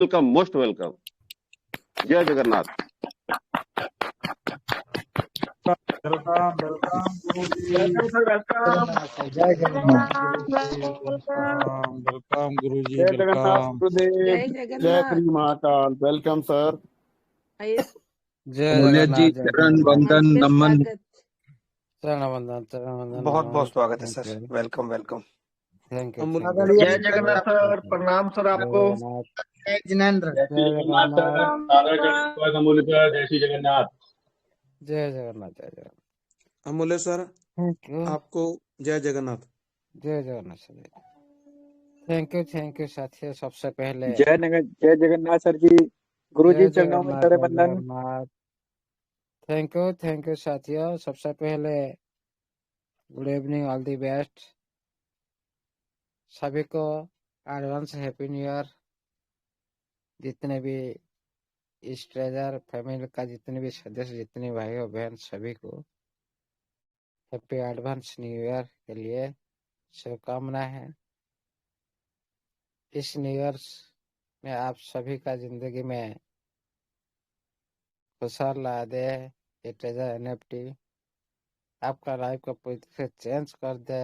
Welcome, most welcome. जय Jagannath. Welcome welcome गुरुजी। Welcome sir, welcome. जय जगन्नाथ। वेलकम गुरुजी। जय जगन्नाथ वेलकम। गुरुदेव। जय जय जगन्नाथ। श्री महाकाल। Welcome sir. आइए, जय अमूल्य जी जगन्नाथ। जय चरण जगन्नाथ। वंदन नमस्ते, नमन। स्वागत। चरण वंदन, चरण वंदन, बहुत नमन। बहुत स्वागत है thank sir. You, welcome welcome. Thank you, अमूल्य थैंक यू, जय जय thank you. Jagannath Jagannath sir, प्रणाम सर जय आपको। जगन्नाथ। जय जिनेन्द्र। जय श्री जय जगन्नाथ सर। जगन्नाथ। सादर जगन्नाथ अमूल्य सर, जय श्री जगन्नाथ। जय जगन्नाथ। जय जगन्नाथ। अमूल्य सर, थैंक यू। आपको जय जगन्नाथ। जय जगन्नाथ सर। थैंक यू साथियों। सबसे पहले जय जगन्नाथ सर जी। गुरु जी जय चरणों में जगन्नाथ। चरण जय वंदन। जगन्नाथ। थैंक यू साथियों। सबसे पहले good evening, all the best सभी को। Advance happy new year. जितने भी इस ट्रेजर फैमिली का जितने भी सदस्य, जितने भाई और बहन, सभी को हैप्पी एडवांस न्यू ईयर के लिए शुभकामनाएं हैं। इस न्यू ईयर में आप सभी का जिंदगी में खुशहाल ला दे। ये ट्रेजर एनएफटी आपका लाइफ को पूरी तरह से चेंज कर दे।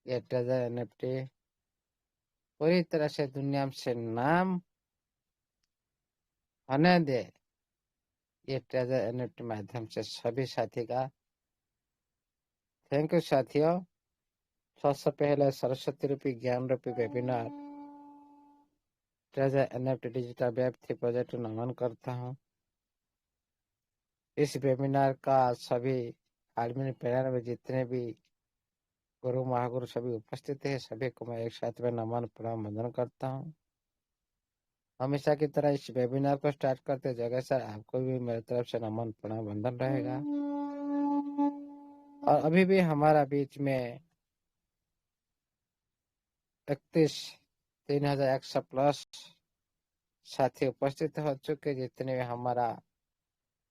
ये ट्रेजर एनएफटी पूरी तरह से दुनिया से नाम होने दे। ये ट्रेजर एनएफटी माध्यम से सभी साथी का थैंक यू साथियों। सबसे पहले सरस्वती रूपी ज्ञान रूपी webinar treasure NFT digital web 3 project को नमन करता हूँ। इस वेबिनार का सभी एडमिन पैनल में जितने भी गुरु महागुरु सभी उपस्थित है, सभी को मैं एक साथ में नमन प्रणाम वंदन करता हूँ। हमेशा की तरह इस वेबिनार को स्टार्ट करते जगह सर आपको भी मेरी तरफ से नमन प्रणाम वंदन रहेगा। और अभी भी हमारा बीच में 31,100 प्लस साथी उपस्थित हो चुके। जितने भी हमारा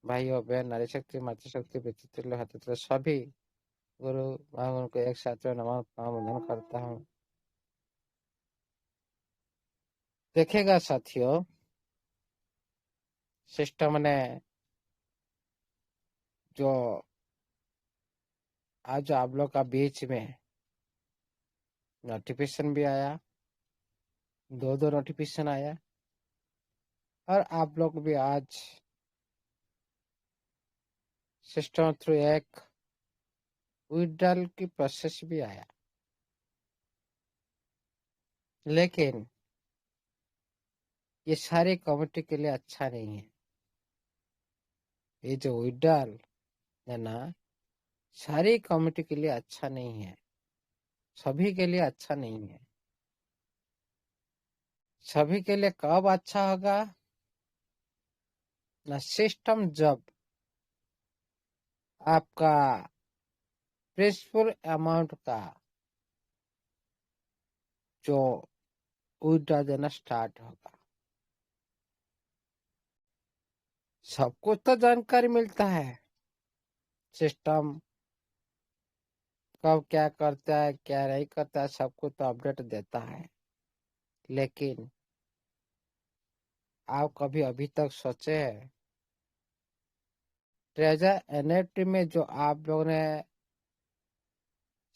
भाई और बहन, नारी शक्ति, मातृशक्ति, पितृतुल्य, हतुल्य सभी गुरु महागुरु को एक साथ में नमन प्रणाम वंदन करता हूँ। देखिएगा साथियों, सिस्टम ने जो आज आप लोग का बीच में नोटिफिकेशन भी आया, दो नोटिफिकेशन आया, और आप लोग भी आज सिस्टम थ्रू एक विड्रॉल की प्रोसेस भी आया। लेकिन ये सारी कम्युनिटी के लिए अच्छा नहीं है। ये जो विड्रॉल है ना, सारी कम्युनिटी के लिए अच्छा नहीं है, सभी के लिए अच्छा नहीं है। सभी के लिए कब अच्छा होगा ना, सिस्टम जब आपका प्रिंसिपल अमाउंट का जो विड्रॉ देना स्टार्ट होगा। सबको तो जानकारी मिलता है सिस्टम कब क्या करता है क्या नहीं करता है, सबको तो अपडेट देता है। लेकिन आप कभी अभी तक सोचे हैं ट्रेजर एनएफटी में जो आप लोगों ने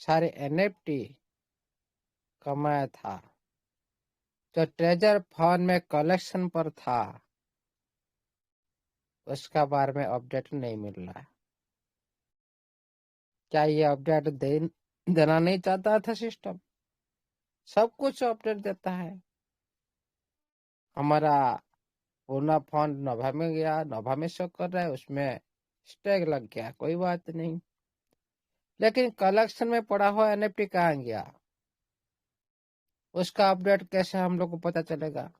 सारे एनएफटी कमाया था, जो ट्रेजर फंड में कलेक्शन पर था, उसका बारे में अपडेट नहीं मिल रहा है। क्या ये अपडेट देना नहीं चाहता था सिस्टम? सब कुछ अपडेट देता है। हमारा पूरा फंड नोभा में गया, नोभा में शो कर रहा है, उसमें स्टैग लग गया, कोई बात नहीं। लेकिन कलेक्शन में पड़ा हुआ एनएफटी कहाँ गया, उसका अपडेट कैसे हम लोग को पता चलेगा?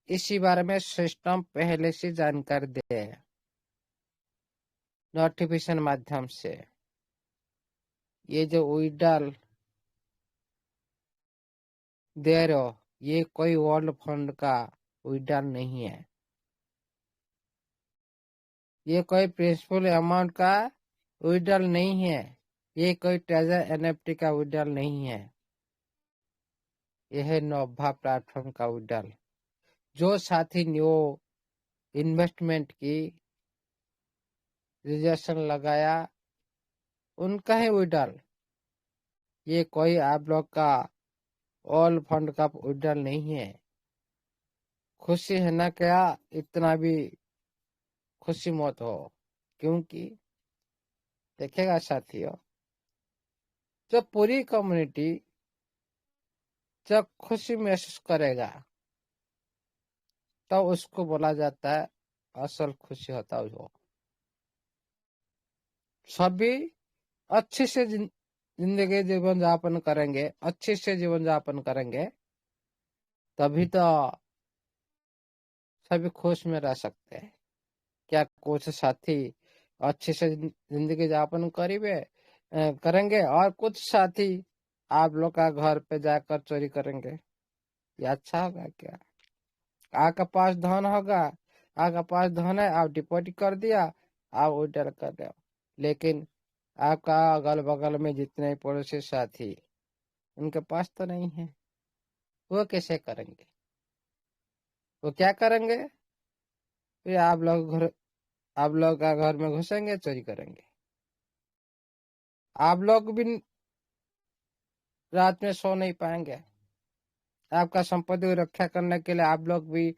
इसी बारे में सिस्टम पहले से जानकारी दे नोटिफिकेशन माध्यम से। ये जो विड्रॉल दे रहे हो, ये कोई वर्ल्ड फंड का विड्रॉल नहीं है, ये कोई प्रिंसिपल अमाउंट का विड्रॉल नहीं है, ये कोई ट्रेजर एनएफटी का विड्रॉल नहीं है। यह है नोभा प्लेटफॉर्म का विड्रॉल। जो साथी न्यू इन्वेस्टमेंट की रिजर्वेशन लगाया उनका है विड्रॉल। ये कोई आप लोग का ऑल फंड का विड्रॉल नहीं है। खुशी है ना क्या? इतना भी खुशी मत हो, क्योंकि देखेगा साथियों, जब पूरी कम्युनिटी जब खुशी महसूस करेगा तो उसको बोला जाता है असल खुशी होता है। वो सभी अच्छे से जिंदगी जीवन यापन करेंगे, अच्छे से जीवन यापन करेंगे, तभी तो सभी खुश में रह सकते हैं। क्या कुछ साथी अच्छे से जिंदगी यापन करेंगे और कुछ साथी आप लोग का घर पे जाकर चोरी करेंगे? ये अच्छा होगा क्या? आपका पास धन होगा, आपका पास धन है, आप डिपॉजिट कर दिया, आप विड्रॉल कर रहे हो, लेकिन आपका अगल बगल में जितने पड़ोसी साथी उनके पास तो नहीं है, वो कैसे करेंगे? वो क्या करेंगे? फिर आप लोग का घर में घुसेंगे, चोरी करेंगे। आप लोग भी रात में सो नहीं पाएंगे। आपका संपत्ति की रक्षा करने के लिए आप लोग भी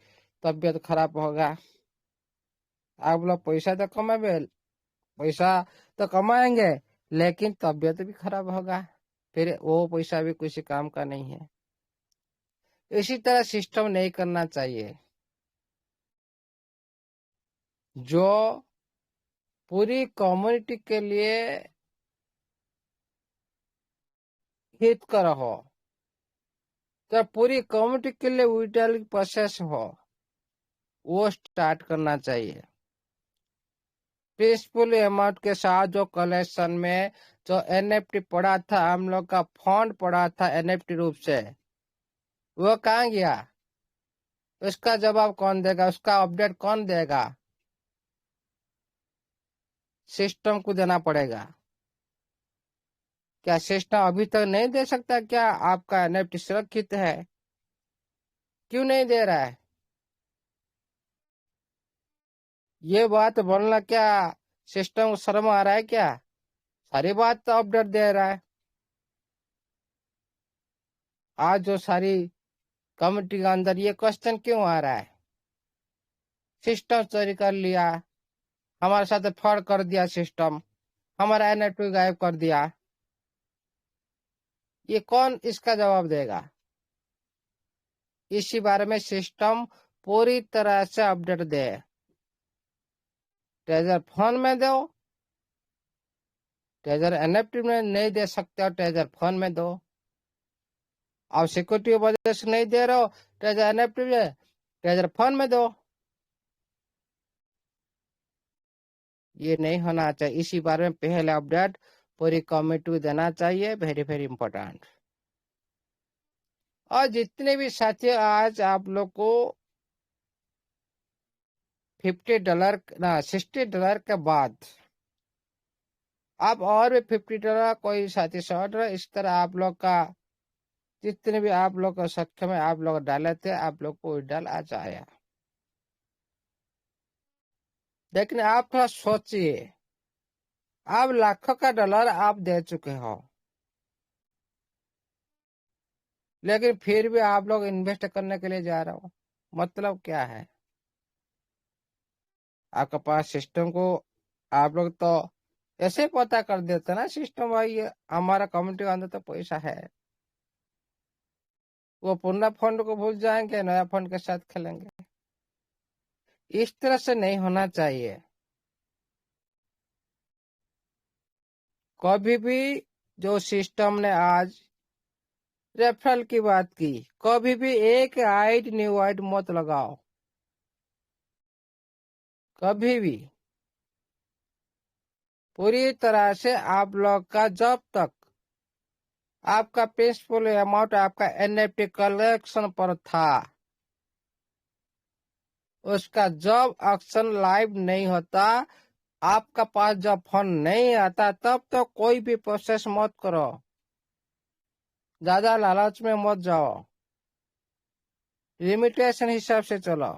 तबीयत खराब होगा। आप लोग पैसा तो कमाएंगे, लेकिन तबीयत भी खराब होगा, फिर वो पैसा भी किसी काम का नहीं है। इसी तरह सिस्टम नहीं करना चाहिए। जो पूरी कम्युनिटी के लिए हित कर हो, जब पूरी कम्युनिटी के लिए विड्रॉल प्रोसेस हो, वो स्टार्ट करना चाहिए। पीसफुल अमाउंट के साथ जो कलेक्शन में जो एनएफटी पड़ा था, हम लोग का फंड पड़ा था एनएफटी रूप से, वो कहाँ गया? उसका जवाब कौन देगा? उसका अपडेट कौन देगा? सिस्टम को देना पड़ेगा। क्या सिस्टम अभी तक नहीं दे सकता? क्या आपका एनएफटी सुरक्षित है? क्यों नहीं दे रहा है? ये बात बोलना क्या सिस्टम को शर्म आ रहा है क्या? सारी बात तो अपडेट दे रहा है। आज जो सारी कमिटी के अंदर ये क्वेश्चन क्यों आ रहा है? सिस्टम चोरी कर लिया, हमारे साथ फ्रॉड कर दिया, सिस्टम हमारा एनएफटी गायब कर दिया। ये कौन इसका जवाब देगा? इसी बारे में सिस्टम पूरी तरह से अपडेट दे। ट्रेजर फोन में दो, ट्रेजर एनएफटी में नहीं दे सकते हो, ट्रेजर फोन में दो। आप सिक्योरिटी वजह से नहीं दे रहे हो ट्रेजर एनएफटी में, ट्रेजर फोन में दो। ये नहीं होना चाहिए। इसी बारे में पहले अपडेट पूरी कमिटी को देना चाहिए। Very very important. और जितने भी साथी आज आप लोग को $50 ना $60 के बाद आप और भी $50, कोई साथी $100, इस तरह आप लोग का जितने भी आप लोग का सक्षम है आप लोग डाले थे, आप लोग को विड्रॉल आ जाए। लेकिन आप थोड़ा सोचिए, आप लाखों का डॉलर आप दे चुके हो, लेकिन फिर भी आप लोग इन्वेस्ट करने के लिए जा रहे हो। मतलब क्या है? आपके पास सिस्टम को आप लोग तो ऐसे पता कर देते ना, सिस्टम भाई ये हमारा कम्युनिटी के अंदर तो पैसा है, वो पुराना फंड को भूल जाएंगे, नया फंड के साथ खेलेंगे। इस तरह से नहीं होना चाहिए। कभी भी जो सिस्टम ने आज रेफरल की बात की, कभी भी एक आइड न्यू आइड मत लगाओ, कभी भी। पूरी तरह से आप लोग का जब तक आपका पीसफुल अमाउंट आपका एनएफटी कलेक्शन पर था, उसका जब एक्शन लाइव नहीं होता, आपका पास जब फंड नहीं आता, तब तो कोई भी प्रोसेस मत करो, ज्यादा लालच में मत जाओ। लिमिटेशन हिसाब से चलो।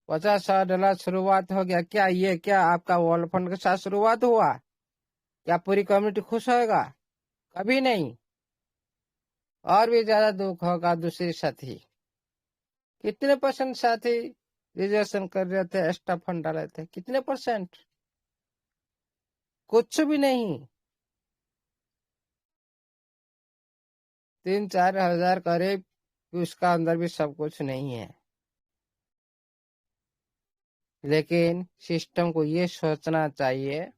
$50,000 शुरुआत हो गया, क्या ये क्या आपका वर्ल्ड फंड के साथ शुरुआत हुआ? क्या पूरी कम्युनिटी खुश होगा? कभी नहीं। और भी ज्यादा दुख होगा दूसरे साथी। कितने परसेंट साथी रिजर्वेशन कर रहे थे, एक्स्ट्रा फंड डाले थे? कितने परसेंट? कुछ भी नहीं। 3-4 हजार करीब, उसका अंदर भी सब कुछ नहीं है। लेकिन सिस्टम को ये सोचना चाहिए,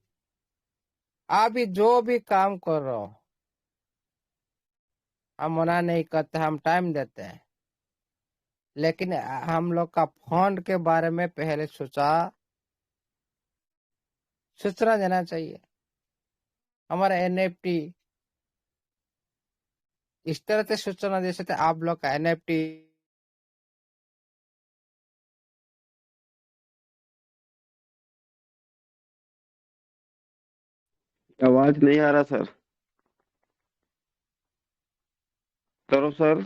आप भी जो भी काम कर रहे हो, हम मना नहीं करते, हम टाइम देते हैं, लेकिन हम लोग का फंड के बारे में पहले सूचना देना चाहिए। हमारा एनएफटी इस तरह से सूचना दे सकते, आप लोग का एनएफटी आवाज नहीं आ रहा सर। करो सर।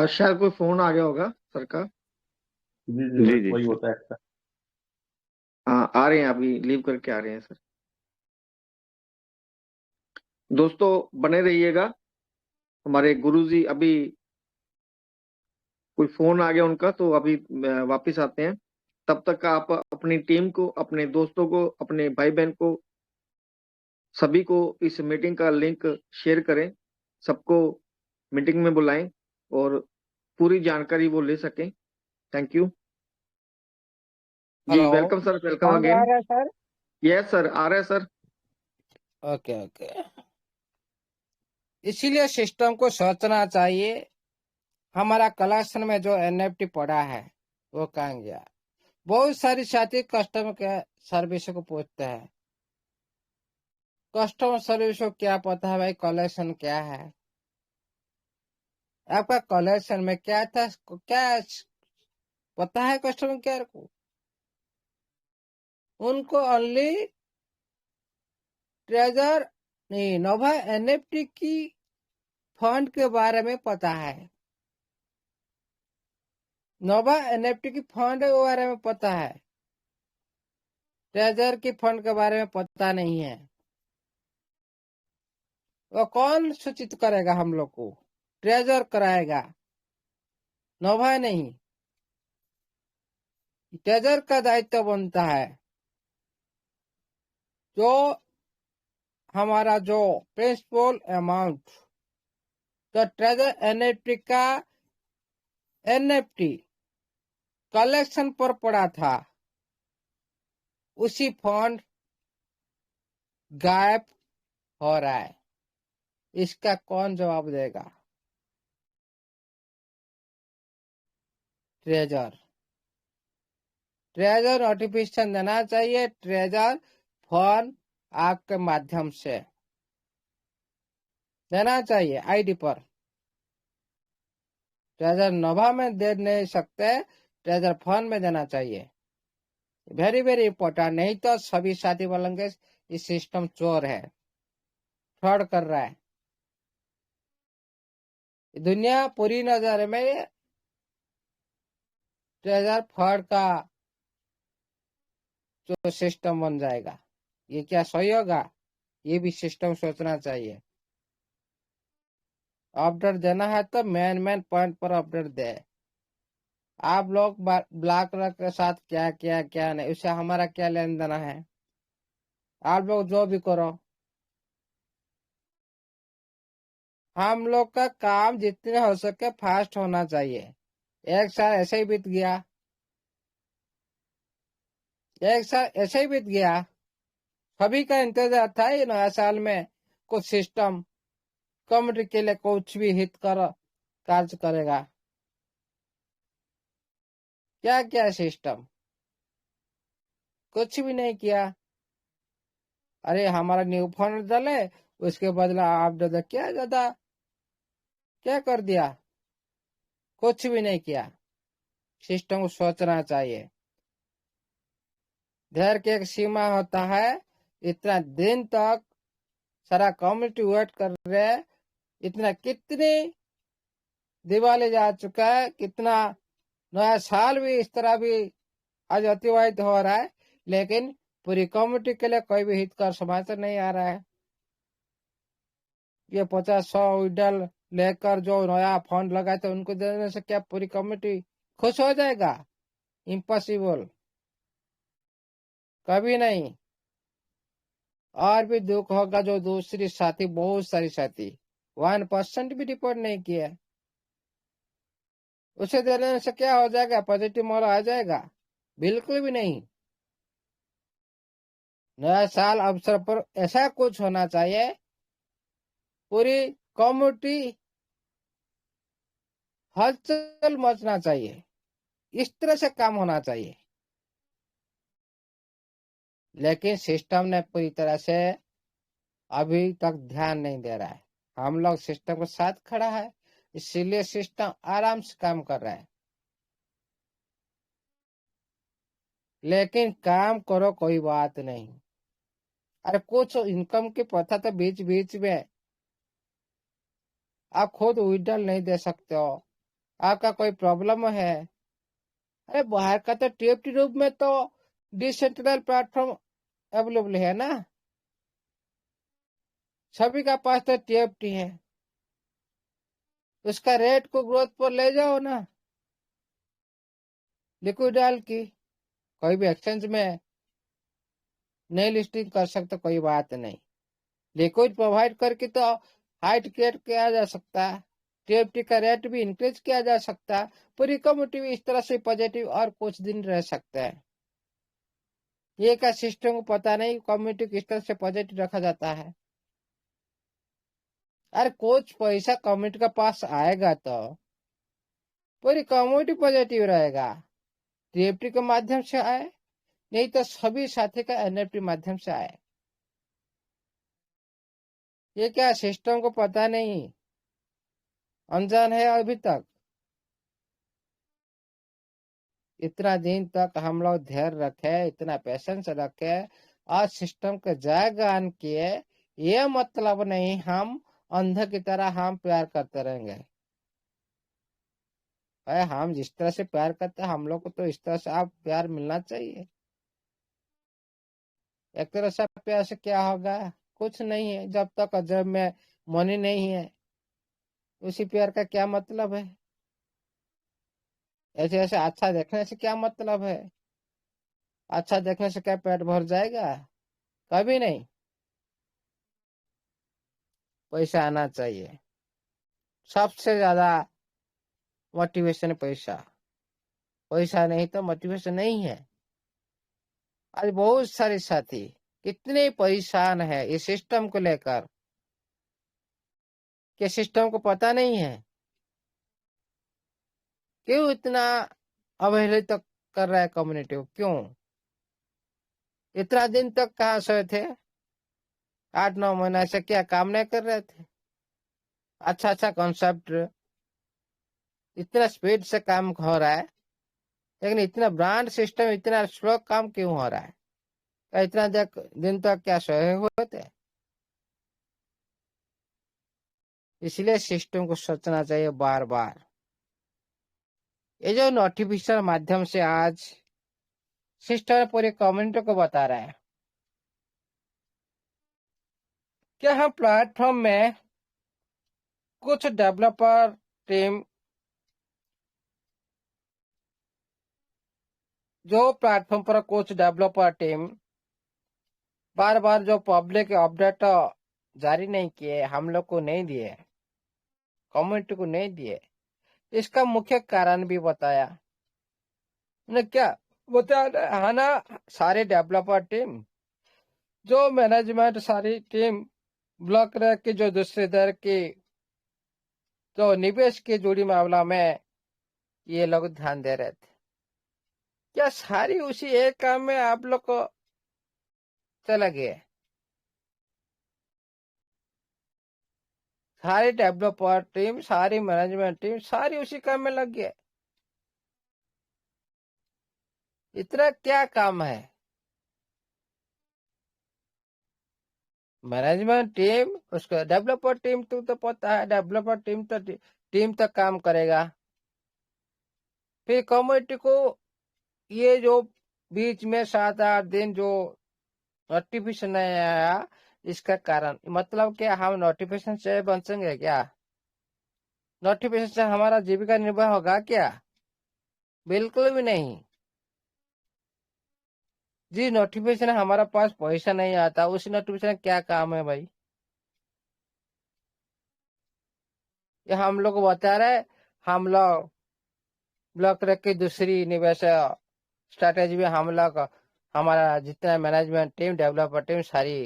शायद कोई फोन आ गया होगा सर का। जी जी जी वही होता है। हाँ, आ रहे हैं, अभी लीव करके आ रहे हैं सर। दोस्तों बने रहिएगा। हमारे गुरुजी अभी कोई फोन आ गया उनका, तो अभी वापस आते हैं। तब तक आप अपनी टीम को, अपने दोस्तों को, अपने भाई बहन को, सभी को इस मीटिंग का लिंक शेयर करें। सबको मीटिंग में बुलाएं और पूरी जानकारी वो ले सकें। Thank you ji. Hello, welcome sir, welcome sound आ अगेन। रहा है सर? यस सर, आ रहा है सर। Okay okay. इसीलिए सिस्टम को सोचना चाहिए, हमारा कलेक्शन में जो एनएफटी पड़ा है वो कहाँ गया? बहुत सारी साथी कस्टमर के सर्विस को पूछते हैं, कस्टमर सर्विस को क्या पता है भाई कलेक्शन क्या है? आपका कलेक्शन में क्या था, क्या पता है कस्टमर केयर को? उनको ओनली ट्रेजर नहीं, नोवा एनएफटी की फंड के बारे में पता है। नोवा एनएफटी की फंड के बारे में पता है, ट्रेजर की फंड के बारे में पता नहीं है। वो कौन सूचित करेगा हम लोग को? ट्रेजर कराएगा, नोवा नहीं। ट्रेजर का दायित्व बनता है जो हमारा जो प्रिंसिपल अमाउंट, तो ट्रेजर एनएफटी का एनएफटी कलेक्शन पर पड़ा था, उसी फंड गायब हो रहा है। इसका कौन जवाब देगा? ट्रेजर नोटिफिकेशन देना चाहिए, ट्रेजर फंड आपके माध्यम से देना चाहिए आईडी पर। ट्रेजर नोवा में दे नहीं सकते, ट्रेजर फंड में देना चाहिए। वेरी वेरी इंपॉर्टेंट, नहीं तो सभी साथी बोलेंगे ये सिस्टम चोर है, फ्रॉड कर रहा है। दुनिया पूरी नजर में ट्रेजर फंड का जो सिस्टम बन जाएगा, ये क्या सही होगा? ये भी सिस्टम सोचना चाहिए। अपडेट देना है तो मेन पॉइंट पर अपडेट दे। आप लोग ब्लैक के साथ क्या किया क्या नहीं, उससे हमारा क्या लेन देना है? आप लोग जो भी करो, हम लोग का काम जितने हो सके फास्ट होना चाहिए। एक साल ऐसे ही बीत गया, एक साल ऐसे ही बीत गया। सभी का इंतजार था ये नया साल में कुछ सिस्टम कम्युनिटी के लिए कुछ भी हित कर कार्य करेगा। क्या क्या सिस्टम? कुछ भी नहीं किया। अरे हमारा न्यू फंड डाले, उसके बदला आप दादा क्या ज्यादा क्या कर दिया? कुछ भी नहीं किया। सिस्टम को सोचना चाहिए। धैर्य की एक सीमा होता है, इतना दिन तक सारा कम्युनिटी वेट कर रहे, इतना कितने दिवाली जा चुका है, कितना नया साल भी इस तरह भी आज अतिवाहित हो रहा है, लेकिन पूरी कम्युनिटी के लिए कोई भी हितकर समाचार नहीं आ रहा है। ये 50-100 विडल लेकर जो नया फंड लगाए थे उनको देने से क्या पूरी कम्युनिटी खुश हो जाएगा? इम्पॉसिबल, कभी नहीं। और भी दुख होगा जो दूसरी साथी, बहुत सारी साथी 1% भी रिपोर्ट नहीं किया, उसे देने से क्या हो जाएगा? पॉजिटिव माहौल आ जाएगा? बिल्कुल भी नहीं। नया साल अवसर पर ऐसा कुछ होना चाहिए, पूरी कम्युनिटी हलचल मचना चाहिए, इस तरह से काम होना चाहिए। लेकिन सिस्टम ने पूरी तरह से अभी तक ध्यान नहीं दे रहा है। हम लोग सिस्टम के साथ खड़ा है, इसीलिए सिस्टम आराम से काम कर रहा है। लेकिन काम करो, कोई बात नहीं। अरे कुछ इनकम की प्रथा तो बीच बीच में आप खुद विड्रॉल नहीं दे सकते हो, आपका कोई प्रॉब्लम है, अरे बाहर का तो टीएफटी रूप में तो डिसेंट्रलाइज प्लेटफॉर्म अवेलेबल है ना, सभी का पास तो टीएफटी है, उसका रेट को ग्रोथ पर ले जाओ ना, लिक्विड डाल की कोई भी एक्सचेंज में नहीं लिस्टिंग कर सकते, कोई बात नहीं। लिक्विड प्रोवाइड करके तो हाइट क्रिएट किया जा सकता है, टीएफटी का रेट भी इंक्रीज किया जा सकता है, पूरी कम्युनिटी भी इस तरह से पॉजिटिव और कुछ दिन रह सकते हैं। ये क्या सिस्टम को पता नहीं कम्युनिटी किस तरह से पॉजिटिव रखा जाता है। अरे कुछ पैसा कम्युनिटी का पास आएगा तो पूरी कम्युनिटी पॉजिटिव रहेगा, टीएफटी के माध्यम से आए, नहीं तो सभी साथी का एनएफटी माध्यम से आए। ये क्या सिस्टम को पता नहीं, अनजान है अभी तक। इतना दिन तक हम लोग धैर्य रखे, इतना पेशेंस रखे और सिस्टम के जयगान किए, ये मतलब नहीं हम अंधे की तरह हम प्यार करते रहेंगे। भाई हम जिस तरह से प्यार करते हैं, हम लोग को तो इस तरह से आप प्यार मिलना चाहिए। एक तरह से प्यार से क्या होगा? कुछ नहीं है। जब तक जब में मनी नहीं है, उसी प्यार का क्या मतलब है? ऐसे ऐसे अच्छा देखने से क्या मतलब है? अच्छा देखने से क्या पेट भर जाएगा? कभी नहीं। पैसा आना चाहिए, सबसे ज्यादा मोटिवेशन पैसा। पैसा नहीं तो मोटिवेशन नहीं है। आज बहुत सारे साथी कितने परेशान है इस सिस्टम को लेकर, कि सिस्टम को पता नहीं है क्यों इतना अवहेलित कर रहा है कम्युनिटी को। क्यों इतना दिन तक कहाँ सोए थे? 8-9 महीना से क्या काम नहीं कर रहे थे? अच्छा अच्छा कॉन्सेप्ट, इतना स्पीड से काम हो रहा है, लेकिन इतना ब्रांड सिस्टम इतना स्लो काम क्यों हो रहा है? क्या इतना दिन तक क्या सोए हुए थे? इसलिए सिस्टम को सोचना चाहिए बार बार। ये जो नोटिफिकेशन माध्यम से आज सिस्टम पूरे कम्युनिटी को बता रहा है कि हम प्लेटफॉर्म में कुछ डेवलपर टीम, जो प्लेटफॉर्म पर कुछ डेवलपर टीम बार बार जो पब्लिक अपडेट जारी नहीं किए, हम लोग को नहीं दिए, कम्युनिटी को नहीं दिए, इसका मुख्य कारण भी बताया। उन्हें क्या बताया है ना? सारे डेवलपर टीम, जो मैनेजमेंट सारी टीम ब्लॉक रैक की जो दूसरी दर की जो निवेश की जुड़ी मामला में ये लोग ध्यान दे रहे थे। क्या सारी उसी एक काम में आप लोग को चला गया? सारी डेवलपर टीम, सारी मैनेजमेंट टीम, सारी उसी काम में लग गए? इतना क्या काम है? मैनेजमेंट टीम, उसका डेवलपर टीम तो पता है, डेवलपर टीम तक काम करेगा। फिर कम्युनिटी को ये जो बीच में 7-8 दिन जो नोटिफिकेशन नहीं आया, इसका कारण मतलब क्या हम नोटिफिकेशन से बचेंगे क्या? नोटिफिकेशन से हमारा जीविका निर्वाह होगा क्या? बिल्कुल भी नहीं। जी नोटिफिकेशन हमारा पास पैसा नहीं आता, उस नोटिफिकेशन क्या काम है भाई? ये हम लोग बता रहे, हम लोग ब्लॉक रख के दूसरी निवेश स्ट्रैटेजी में हम लोग हमारा जितना मैनेजमेंट टीम डेवलपर टीम सारी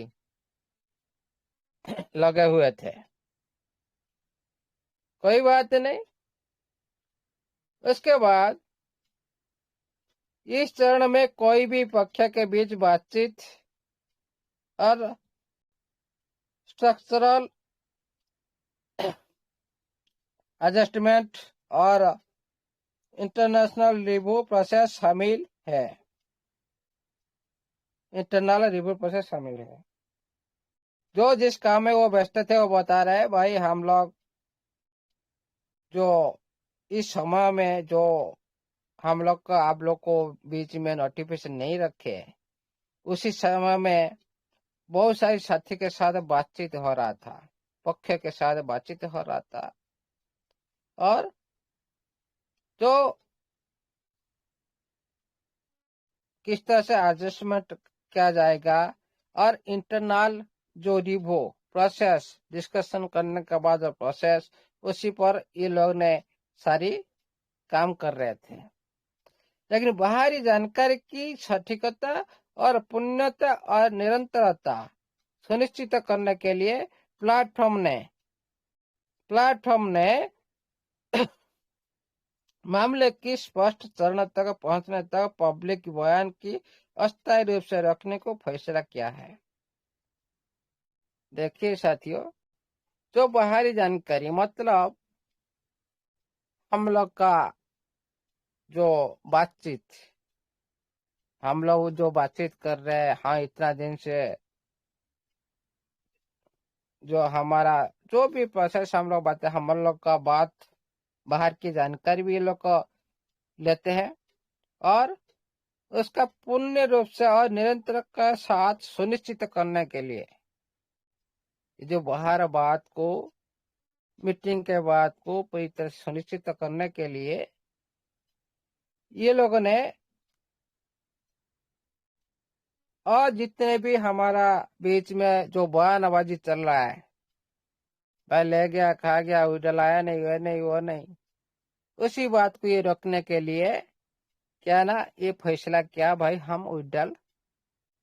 लगे हुए थे। कोई बात नहीं। उसके बाद इस चरण में कोई भी पक्ष के बीच बातचीत और स्ट्रक्चरल एडजस्टमेंट और इंटरनेशनल रिव्यू प्रोसेस शामिल है। इंटरनल रिव्यू प्रोसेस शामिल है। जो जिस काम में वो व्यस्त थे वो बता रहे हैं भाई हम लोग जो इस समय में जो हम लोग का आप लोग को बीच में नोटिफिकेशन नहीं रखे, उसी समय में बहुत सारी साथी के साथ बातचीत हो रहा था, पक्ष के साथ बातचीत हो रहा था, और जो किस तरह से एडजस्टमेंट किया जाएगा और इंटरनल जो रिव्यू प्रोसेस डिस्कशन करने के बाद प्रोसेस, उसी पर ये लोग ने सारी काम कर रहे थे। लेकिन बाहरी जानकारी की सटीकता और पूर्णता और निरंतरता सुनिश्चित करने के लिए प्लेटफॉर्म ने मामले की स्पष्ट चरण तक पहुंचने तक पब्लिक बयान की अस्थायी रूप से रखने को फैसला किया है। देखिए साथियों, जो बाहरी जानकारी मतलब हम लोग का जो बातचीत, हम लोग जो बातचीत कर रहे हैं, हाँ इतना दिन से जो हमारा जो भी प्रोसेस हम लोग बातें, हम लोग का बात बाहर की जानकारी भी ये लोग को लेते हैं और उसका पूर्ण रूप से और निरंतर के साथ सुनिश्चित करने के लिए जो बाहर बात को मीटिंग के बाद को पूरी तरह सुनिश्चित करने के लिए ये लोगों ने और जितने भी हमारा बीच में जो बयानबाजी चल रहा है, भाई ले गया खा गया, उड़ल आया नहीं, वो नहीं वो नहीं, उसी बात को ये रोकने के लिए क्या ना ये फैसला किया भाई हम उड़ल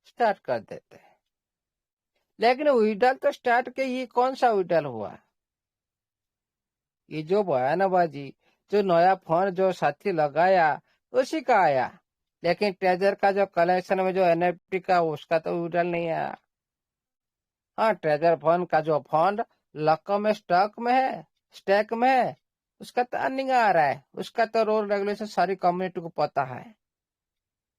स्टार्ट कर देते हैं। लेकिन उड़ल तो स्टार्ट के ये कौन सा उड़ल हुआ? ये जो बयानबाजी जो नया फोन जो साथी लगाया उसी का आया, लेकिन ट्रेजर का जो कलेक्शन में जो एनएफटी का उसका तो उड़ल नहीं आया। हाँ ट्रेजर फोन का जो फंड लक्को में स्टॉक में है, स्टैक में है, उसका तो अर्निंग आ रहा है, उसका तो रूल रेगुलेशन सारी कम्युनिटी को पता है।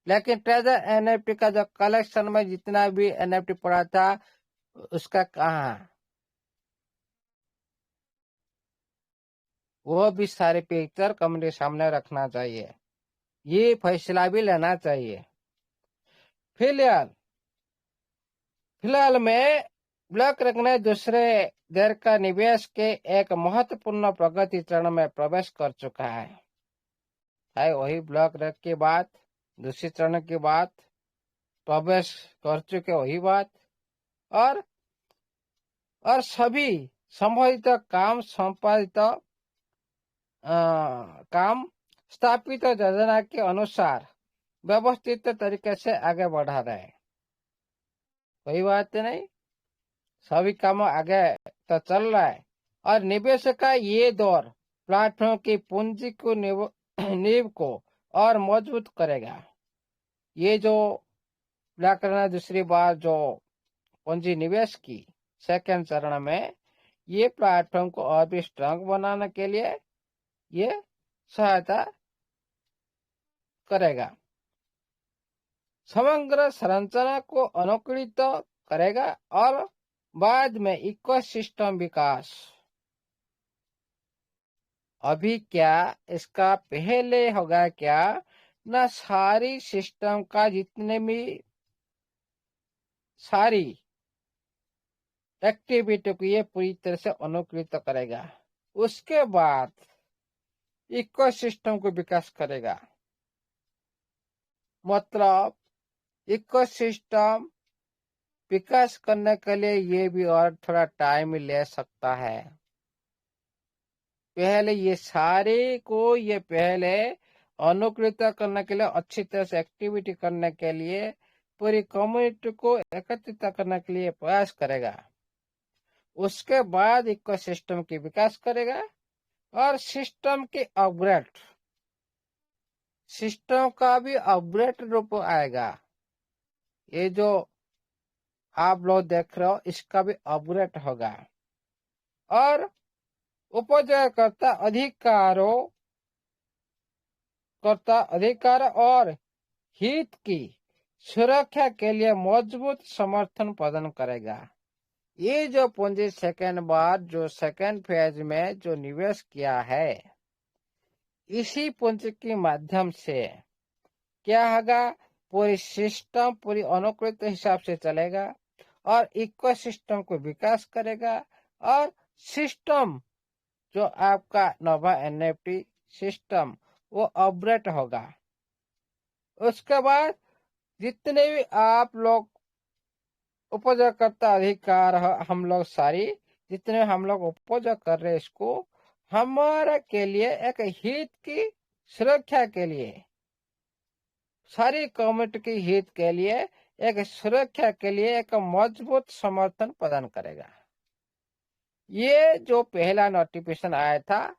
लेकिन ट्रेजर एनएफटी का जो कलेक्शन में जितना भी एनएफटी पड़ा था उसका कहाँ, वो भी सारे पिक्चर कम्युनिटी सामने रखना चाहिए, ये फैसला भी लेना चाहिए। फिलहाल में ब्लॉक रखने दूसरे देर का निवेश के एक महत्वपूर्ण प्रगति चरण में प्रवेश कर चुका है वही ब्लॉक रख के बाद दूसरे चरण की बात प्रवेश कर चुके वही बात, और सभी संबंधित काम संपादित काम स्थापित योजना के अनुसार व्यवस्थित तरीके से आगे बढ़ा रहे। कोई बात नहीं, सभी काम आगे तो चल रहा है और निवेश का ये दौर प्लेटफॉर्म की पूंजी को नींव को और मजबूत करेगा। ये जो ब्लॉक करना दूसरी बार जो पूंजी निवेश की सेकेंड चरण में, ये प्लेटफॉर्म को और भी स्ट्रांग बनाने के लिए ये सहायता करेगा, समग्र संरचना को अनुकूलित करेगा और बाद में इकोसिस्टम विकास। अभी क्या इसका पहले होगा क्या ना, सारी सिस्टम का जितने भी सारी एक्टिविटी को ये पूरी तरह से अनुकूलित करेगा। उसके बाद इकोसिस्टम को विकास करेगा। मतलब इकोसिस्टम विकास करने के लिए ये भी और थोड़ा टाइम ले सकता है। पहले ये सारे को ये पहले अनुकूलित करने के लिए, अच्छी तरह से एक्टिविटी करने के लिए, पूरी कम्युनिटी को एकत्रित करने के लिए प्रयास करेगा। उसके बाद इकोसिस्टम की विकास करेगा और सिस्टम के अपग्रेड, सिस्टम का भी अपग्रेड रूप आएगा। ये जो आप लोग देख रहे हो इसका भी अपग्रेड होगा और उपयोगकर्ता अधिकार और हित की सुरक्षा के लिए मजबूत समर्थन प्रदान करेगा। ये जो पूंजी सेकंड बार जो सेकंड फेज में जो निवेश किया है, इसी पूंजी के माध्यम से क्या होगा, पूरी सिस्टम पूरी अनुकूलित हिसाब से चलेगा और इकोसिस्टम को विकास करेगा और सिस्टम जो आपका नोवा एनएफटी सिस्टम वो अपग्रेड होगा। उसके बाद जितने भी आप लोग उपयोगकर्ता अधिकार हम लोग सारी जितने हम लोग उपयोग कर रहे हैं, इसको हमारे के लिए एक हित की सुरक्षा के लिए, सारी कम्युनिटी की हित के लिए, एक सुरक्षा के लिए एक मजबूत समर्थन प्रदान करेगा। ये जो पहला नोटिफिकेशन आया था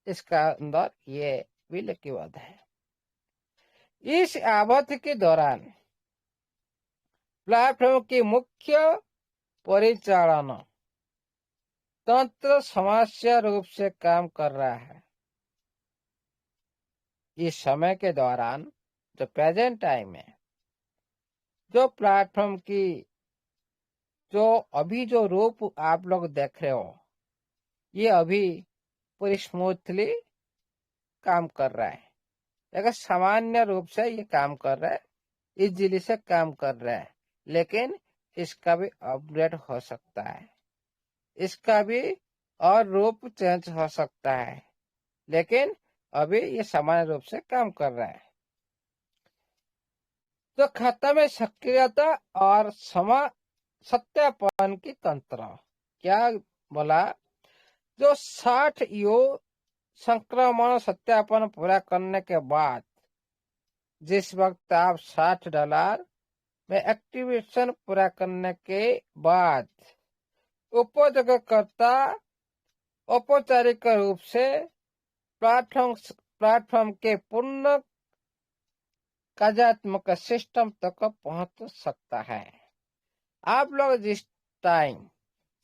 इसका अंदर ये भी लिखित है। इस अवधि के दौरान प्लेटफॉर्म की मुख्य परिचालन तंत्र समस्या रूप से काम कर रहा है। इस समय के दौरान जो प्रेजेंट टाइम है, जो प्लेटफॉर्म की जो अभी जो रूप आप लोग देख रहे हो, ये अभी पूरी स्मूथली काम कर रहा है। अगर सामान्य रूप से ये काम कर रहा है, इजीली से काम कर रहा है, लेकिन इसका भी अपग्रेड हो सकता है, इसका भी और रूप चेंज हो सकता है, लेकिन अभी ये सामान्य रूप से काम कर रहा है। तो खाता में सक्रियता और सत्यापन की तंत्र क्या बोला, जो 60 संक्रमण सत्यापन पूरा करने के बाद, जिस वक्त आप $60 में एक्टिवेशन पूरा करने के बाद उपयोगकर्ता औपचारिक रूप से प्लेटफॉर्म के पूर्ण कार्यात्मक सिस्टम तक पहुंच सकता है। आप लोग जिस टाइम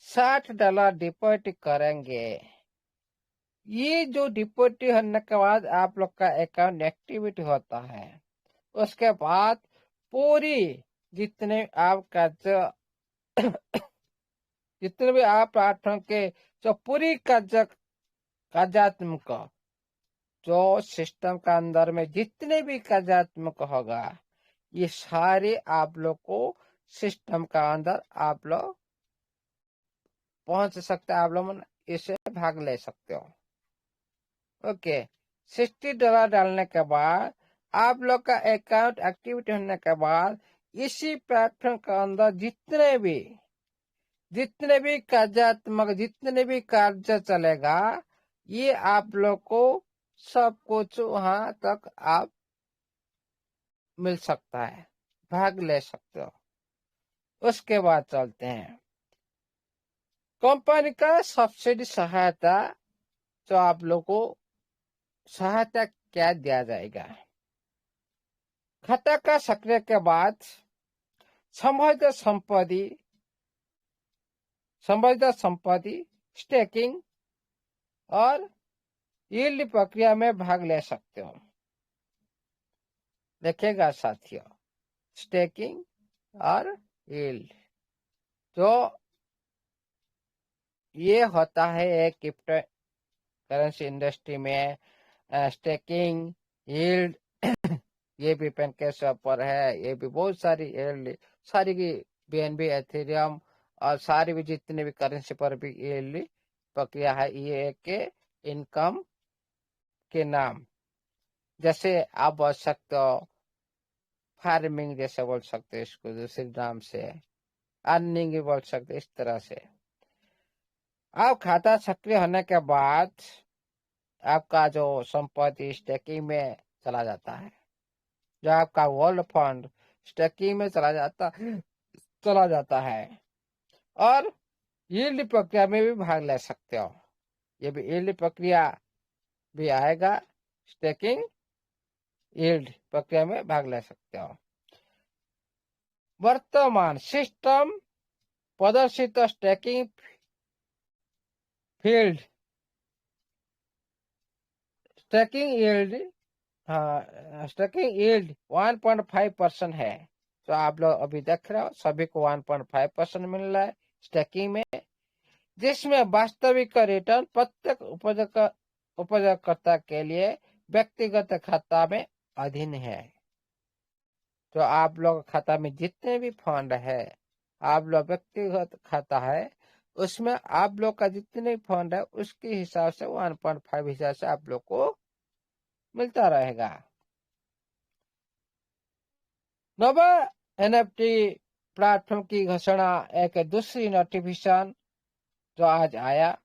$60 डिपॉजिट करेंगे, ये जो डिपॉजिट होने के बाद आप लोग का अकाउंट एक्टिविटी होता है, उसके बाद पूरी जितने आपका जितने भी आप प्लेटफॉर्म के जो पूरी कार्यात्मक जो सिस्टम का अंदर में जितने भी कार्यात्मक होगा, ये सारे आप लोग को सिस्टम का अंदर आप लोग पहुंच सकते हैं, आप लोग इसे भाग ले सकते हो। ओके, $60 डालने के बाद आप लोग का अकाउंट एक्टिविटी होने के बाद इसी प्लेटफॉर्म के अंदर जितने भी कार्यात्मक जितने भी कार्य चलेगा, ये आप लोग को सब कुछ वहां तक आप मिल सकता है, भाग ले सकते हो। उसके बाद चलते हैं कंपनी का सब्सिडी सहायता, जो आप लोग को सहायता क्या दिया जाएगा। खाता का सक्रिय के बाद संवर्धित संपत्ति स्टेकिंग और यील्ड प्रक्रिया में भाग ले सकते हो। देखिएगा साथियों, स्टेकिंग और यील्ड जो ये होता है एक क्रिप्टो करेंसी इंडस्ट्री में स्टेकिंग यील्ड ये भी पेनकेस पर है, ये भी बहुत सारी यील्ड सारी की बीएनबी एथेरियम और सारी भी जितने भी करेंसी पर भी यील्ड प्रक्रिया है। ये के इनकम के नाम जैसे आप बोल सकते हो फार्मिंग जैसे बोल सकते हो, इसको दूसरे नाम से अर्निंग भी बोल सकते, इस तरह से। अब खाता सक्रिय होने के बाद आपका जो संपत्ति स्टेकिंग में चला जाता है, जो आपका गोल्ड फंड स्टेकिंग में चला जाता है और यील्ड प्रक्रिया में भी भाग ले सकते हो। ये भी यील्ड प्रक्रिया भी आएगा, स्टेकिंग यील्ड प्रक्रिया में भाग ले सकते हो। वर्तमान सिस्टम प्रदर्शित स्टेकिंग फील्ड स्टेकिंग यील्ड 1.5% है। तो आप लोग अभी देख रहे हो सभी को 1.5% मिल रहा है स्टेकिंग में, जिसमें वास्तविक रिटर्न प्रत्येक उपयोगकर्ता के लिए व्यक्तिगत खाता में अधीन है। तो आप लोग खाता में जितने भी फंड है, आप लोग व्यक्तिगत खाता है, उसमें आप लोग का जितने फंड है उसके हिसाब से 1.5 हिसाब से आप लोग को मिलता रहेगा। नोवा एनएफटी प्लेटफॉर्म की घोषणा एक दूसरी नोटिफिकेशन जो आज आया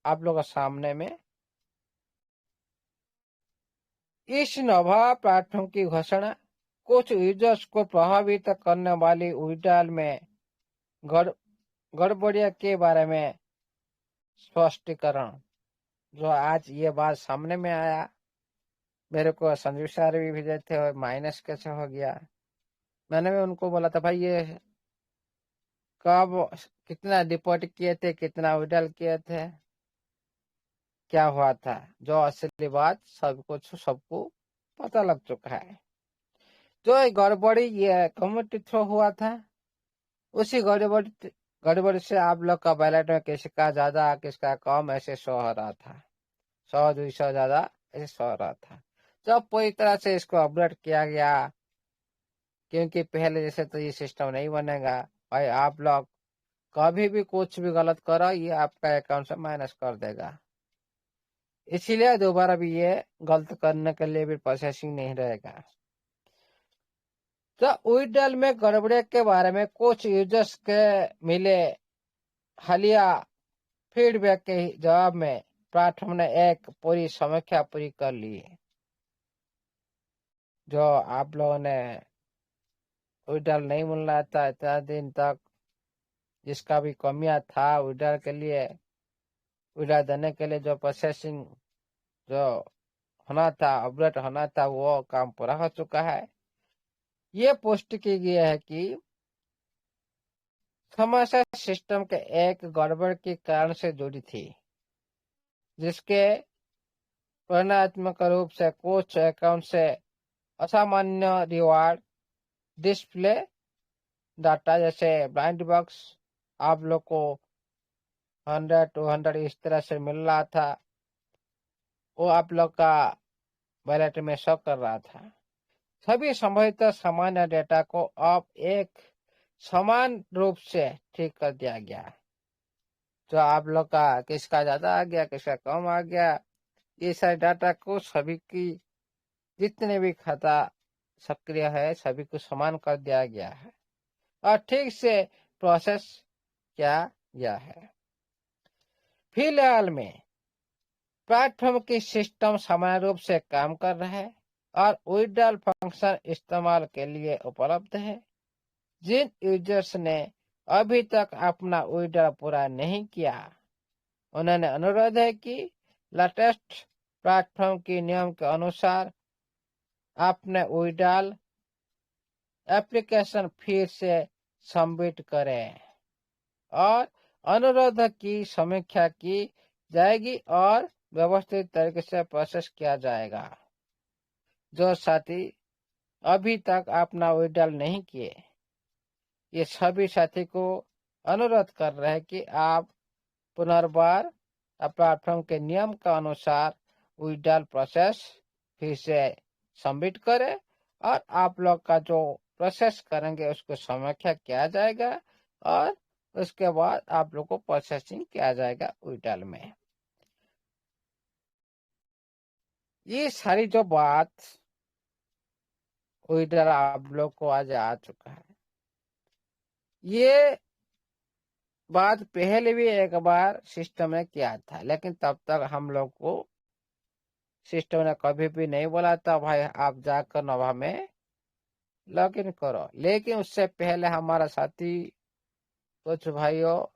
आप लोगों के सामने में। इस नोवा प्लेटफॉर्म की घोषणा कुछ यूजर्स को प्रभावित करने वाली विड्रॉल में गड़बड़िया के बारे में स्पष्टीकरण, जो आज ये बात सामने में आया। मेरे को संजीव सर भी भेजे थे, माइनस कैसे हो गया। मैंने भी उनको बोला था भाई ये कब कितना डिपॉजिट किए थे, कितना विड्रॉल किए थे, क्या हुआ था, जो असली बात सबको पता लग चुका है। जो गड़बड़ी ये कम्युनिटी थ्रो हुआ था, उसी गड़बड़ी से आप लोग का बैलेट में किसका ज्यादा किसका कम ऐसे शो हो रहा था, 100-200 ज्यादा ऐसे शो हो रहा था। जब पूरी तरह से इसको अपडेट किया गया, क्योंकि पहले जैसे तो ये सिस्टम नहीं बनेगा भाई, आप लोग कभी भी कुछ भी गलत करो ये आपका अकाउंट से माइनस कर देगा। इसीलिए दोबारा भी ये गलत करने के लिए भी प्रोसेसिंग नहीं रहेगा। तो विड्रॉल में गड़बड़ी के बारे में कुछ यूजर्स के मिले हालिया फीडबैक के जवाब में प्लेटफॉर्म ने एक पूरी समीक्षा पूरी कर ली। जो आप लोगों ने विड्रॉल नहीं मिल रहा था इतना दिन तक, जिसका भी कमियां था विड्रॉल के लिए, विड्रॉल देने के लिए जो प्रोसेसिंग जो होना था, अपडेट होना था, वो काम पूरा हो चुका है। ये पुष्टि की गई है कि समस्या सिस्टम के एक गड़बड़ के कारण से जुड़ी थी, जिसके परिणात्मक रूप से कुछ अकाउंट से असामान्य रिवार्ड डिस्प्ले डाटा जैसे ब्लाइंड बॉक्स आप लोग को 100-200 इस तरह से मिल रहा था, वो आप लोग का वैलेट में शो कर रहा था। सभी संभावित सामान्य डेटा को अब एक समान रूप से ठीक कर दिया गया। तो आप लोग का किसका ज्यादा आ गया, किसका कम आ गया, ये सारे डाटा को सभी की जितने भी खाता सक्रिय है सभी को समान कर दिया गया है और ठीक से प्रोसेस किया गया है। फिलहाल में प्लेटफॉर्म की सिस्टम समान रूप से काम कर रहा है और विड्रॉल फंक्शन इस्तेमाल के लिए उपलब्ध है। जिन यूजर्स ने अभी तक अपना विड्रॉल पूरा नहीं किया, उन्होंने अनुरोध है कि लेटेस्ट प्लेटफॉर्म के नियम के अनुसार अपने विड्रॉल एप्लीकेशन फिर से सबमिट करें और अनुरोध की समीक्षा की जाएगी और व्यवस्थित तरीके से प्रोसेस किया जाएगा। जो साथी अभी तक अपना विड्रॉल नहीं किए, ये सभी साथी को अनुरोध कर रहे हैं कि आप पुनर्बार प्लेटफॉर्म के नियम के अनुसार विड्रॉल प्रोसेस फिर से सबमिट करें और आप लोग का जो प्रोसेस करेंगे उसको समीक्षा किया जाएगा और उसके बाद आप लोग को प्रोसेसिंग किया जाएगा विड्रॉल में। ये सारी जो बात विड्रॉल आप लोग को आज आ चुका है, ये बात पहले भी एक बार सिस्टम ने किया था, लेकिन तब तक हम लोग को सिस्टम ने कभी भी नहीं बोला था भाई आप जाकर नोवा में लॉग इन करो। लेकिन उससे पहले हमारा साथी कुछ भाइयों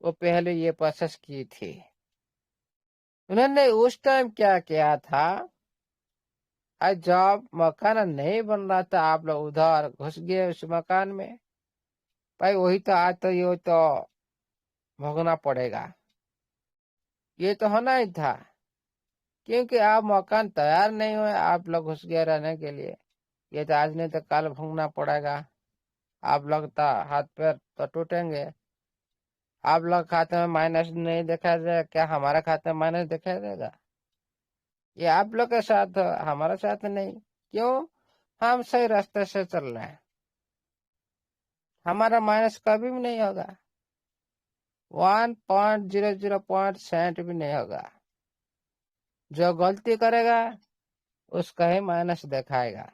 वो पहले ये प्रोसेस की थी। उन्होंने उस टाइम क्या किया था, आज जब मकान नहीं बन रहा था आप लोग उधर घुस गए उस मकान में, भाई वही तो आज तो ये तो भोगना पड़ेगा, ये तो होना ही था, क्योंकि आप मकान तैयार नहीं हुए, आप लोग घुस गए रहने के लिए। ये तो आज नहीं तो कल भोगना पड़ेगा। आप लोग तो हाथ पैर तो टूटेंगे। आप लोग खाते में माइनस नहीं दिखाई देगा, क्या हमारे खाते में माइनस दिखाई देगा? ये आप लोग के साथ, हमारे साथ नहीं। क्यों? हम सही रास्ते से चल रहे हैं, हमारा माइनस कभी भी नहीं होगा, 1.00% भी नहीं होगा। जो गलती करेगा उसका ही माइनस दिखाएगा।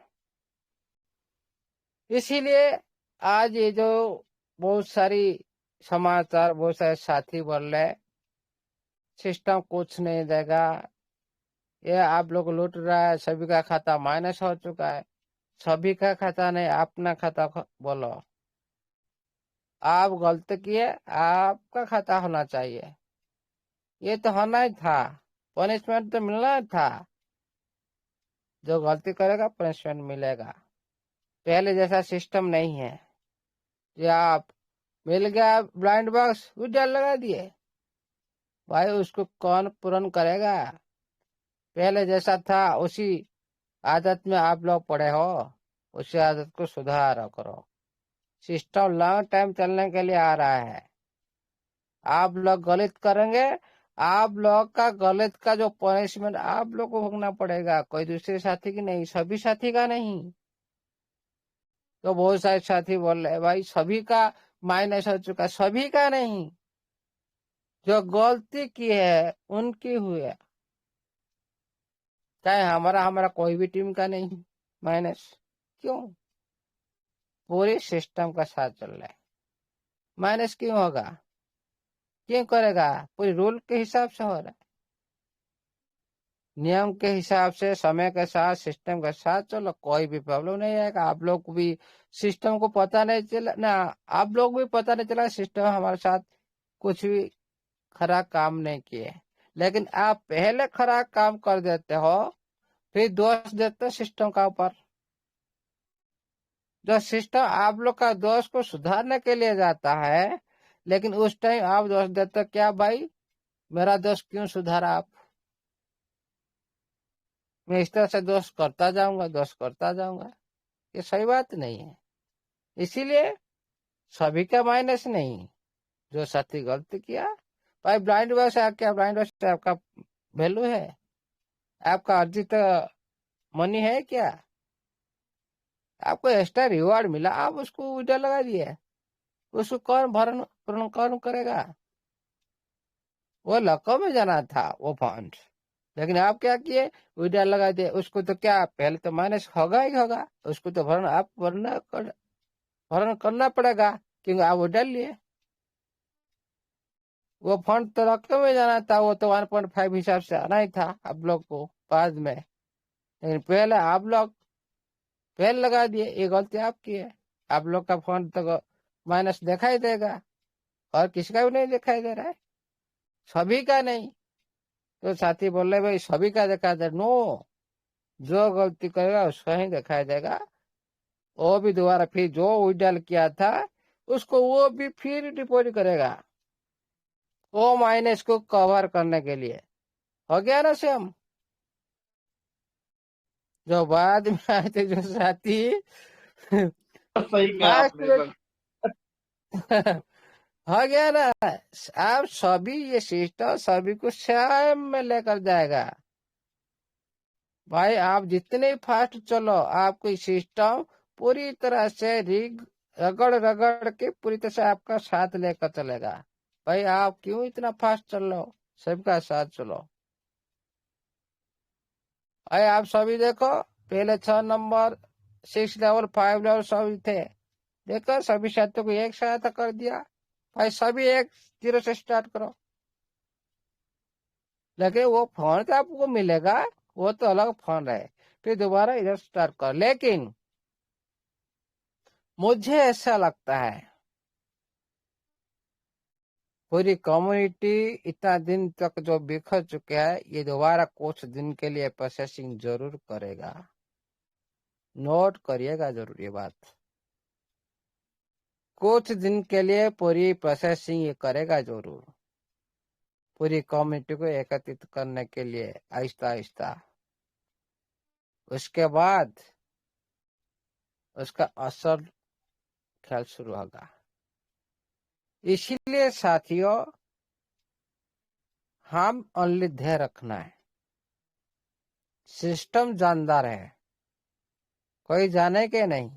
इसीलिए आज ये जो बहुत सारी समाचार, बहुत सारे साथी बोल रहे सिस्टम कुछ नहीं देगा, ये आप लोग लूट रहा है, सभी का खाता माइनस हो चुका है। सभी का खाता नहीं, अपना खाता बोलो। आप गलती किए, आपका खाता होना चाहिए, ये तो होना ही था, पनिशमेंट तो मिलना ही था। जो गलती करेगा पनिशमेंट मिलेगा। पहले जैसा सिस्टम नहीं है कि आप मिल गया ब्लाइंड बॉक्स विड्रॉल लगा दिए, भाई उसको कौन पूर्ण करेगा? पहले जैसा था उसी आदत में आप लोग पड़े हो, उसी आदत को सुधार करो। सिस्टम लॉन्ग टाइम चलने के लिए आ रहा है। आप लोग गलत करेंगे, आप लोग का गलत का जो पनिशमेंट आप लोग को भोगना पड़ेगा, कोई दूसरे साथी की नहीं, सभी साथी का नहीं। तो बहुत सारे साथी बोल रहे भाई सभी का माइनस हो चुका, सभी का नहीं, जो गलती की है उनकी हुई है। चाहे हमारा कोई भी टीम का नहीं माइनस। क्यों? पूरे सिस्टम का साथ चल रहा है, माइनस क्यों होगा? क्यों करेगा? पूरे रूल के हिसाब से हो रहा है, नियम के हिसाब से, समय के साथ, सिस्टम के साथ चलो, कोई भी प्रॉब्लम नहीं आएगा। आप लोग को भी सिस्टम को पता नहीं चला ना, आप लोग भी पता नहीं चला सिस्टम हमारे साथ कुछ भी खराब काम नहीं किए। लेकिन आप पहले खराब काम कर देते हो, फिर दोष देते सिस्टम का ऊपर। जो सिस्टम आप लोग का दोष को सुधारने के लिए जाता है, लेकिन उस टाइम आप दोष देते, क्या भाई मेरा दोष क्यों सुधारा आप? मैं इस तरह से दोष करता जाऊंगा, ये सही बात नहीं है। इसीलिए सभी का माइनस नहीं, जो साथी गलती किया। भाई ब्लाइंड बॉक्स है क्या? ब्लाइंड बॉक्स आपका वैल्यू है, आपका अर्जित मनी है क्या? आपको एक्स्ट्रा रिवार्ड मिला, आप उसको विड्रॉ लगा दिए, उसको कौन भरण पूर्ण कौन करेगा? वो लको में जाना था वो फंड, लेकिन आप क्या किए? विड्रॉ लगा दिए। उसको तो क्या पहले तो माइनस होगा ही होगा, उसको तो भरण करना पड़ेगा, क्योंकि आप विड्रॉ लिए। वो फंड तो रकम में जाना था, वो तो 1.5 हिसाब से आना ही था आप लोग को बाद में, लेकिन पहले आप लोग पहले लगा दिए। ये गलती आपकी है। आप लोग का फंड तो माइनस दिखाई देगा और किसी का भी नहीं दिखाई दे रहा है, सभी का नहीं। तो साथी बोल रहे भाई सभी का दिखाई दे, नो, जो गलती करेगा उसका ही दिखाई देगा। वो भी दोबारा फिर जो विड्रॉल किया था उसको वो भी फिर डिपॉजिट करेगा, वो माइनस को कवर करने के लिए। हो गया ना सेम? जो बाद में आए थे जो साथी सही कहा लास्ट आपने में सर। हो गया ना। आप सभी ये सिस्टम सभी को सेम में लेकर जाएगा। भाई आप जितने फास्ट चलो आपको सिस्टम पूरी तरह से रगड़ रगड़ के पूरी तरह से आपका साथ लेकर चलेगा। भाई आप क्यों इतना फास्ट चल रहे हो, सबका साथ चलो। भाई आप सभी देखो, पहले 6 नंबर 6 लेवल 5 लेवल सभी थे, देखो सभी साथियों को एक सहायता कर दिया। भाई सभी एक 0 से स्टार्ट करो। लेकिन वो फोन तो आपको मिलेगा, वो तो अलग फोन है, फिर दोबारा इधर स्टार्ट कर। लेकिन मुझे ऐसा लगता है पूरी कम्युनिटी इतना दिन तक जो बिखर चुके हैं, ये दोबारा कुछ दिन के लिए प्रोसेसिंग जरूर करेगा। नोट करिएगा जरूर ये बात, कुछ दिन के लिए पूरी प्रोसेसिंग ये करेगा जरूर, पूरी कम्युनिटी को एकत्रित करने के लिए आहिस्ता आहिस्ता। उसके बाद उसका असर ख्याल शुरू होगा। इसीलिए साथियों हम ओनली ध्यान रखना है, सिस्टम जानदार है, कोई जाने के नहीं,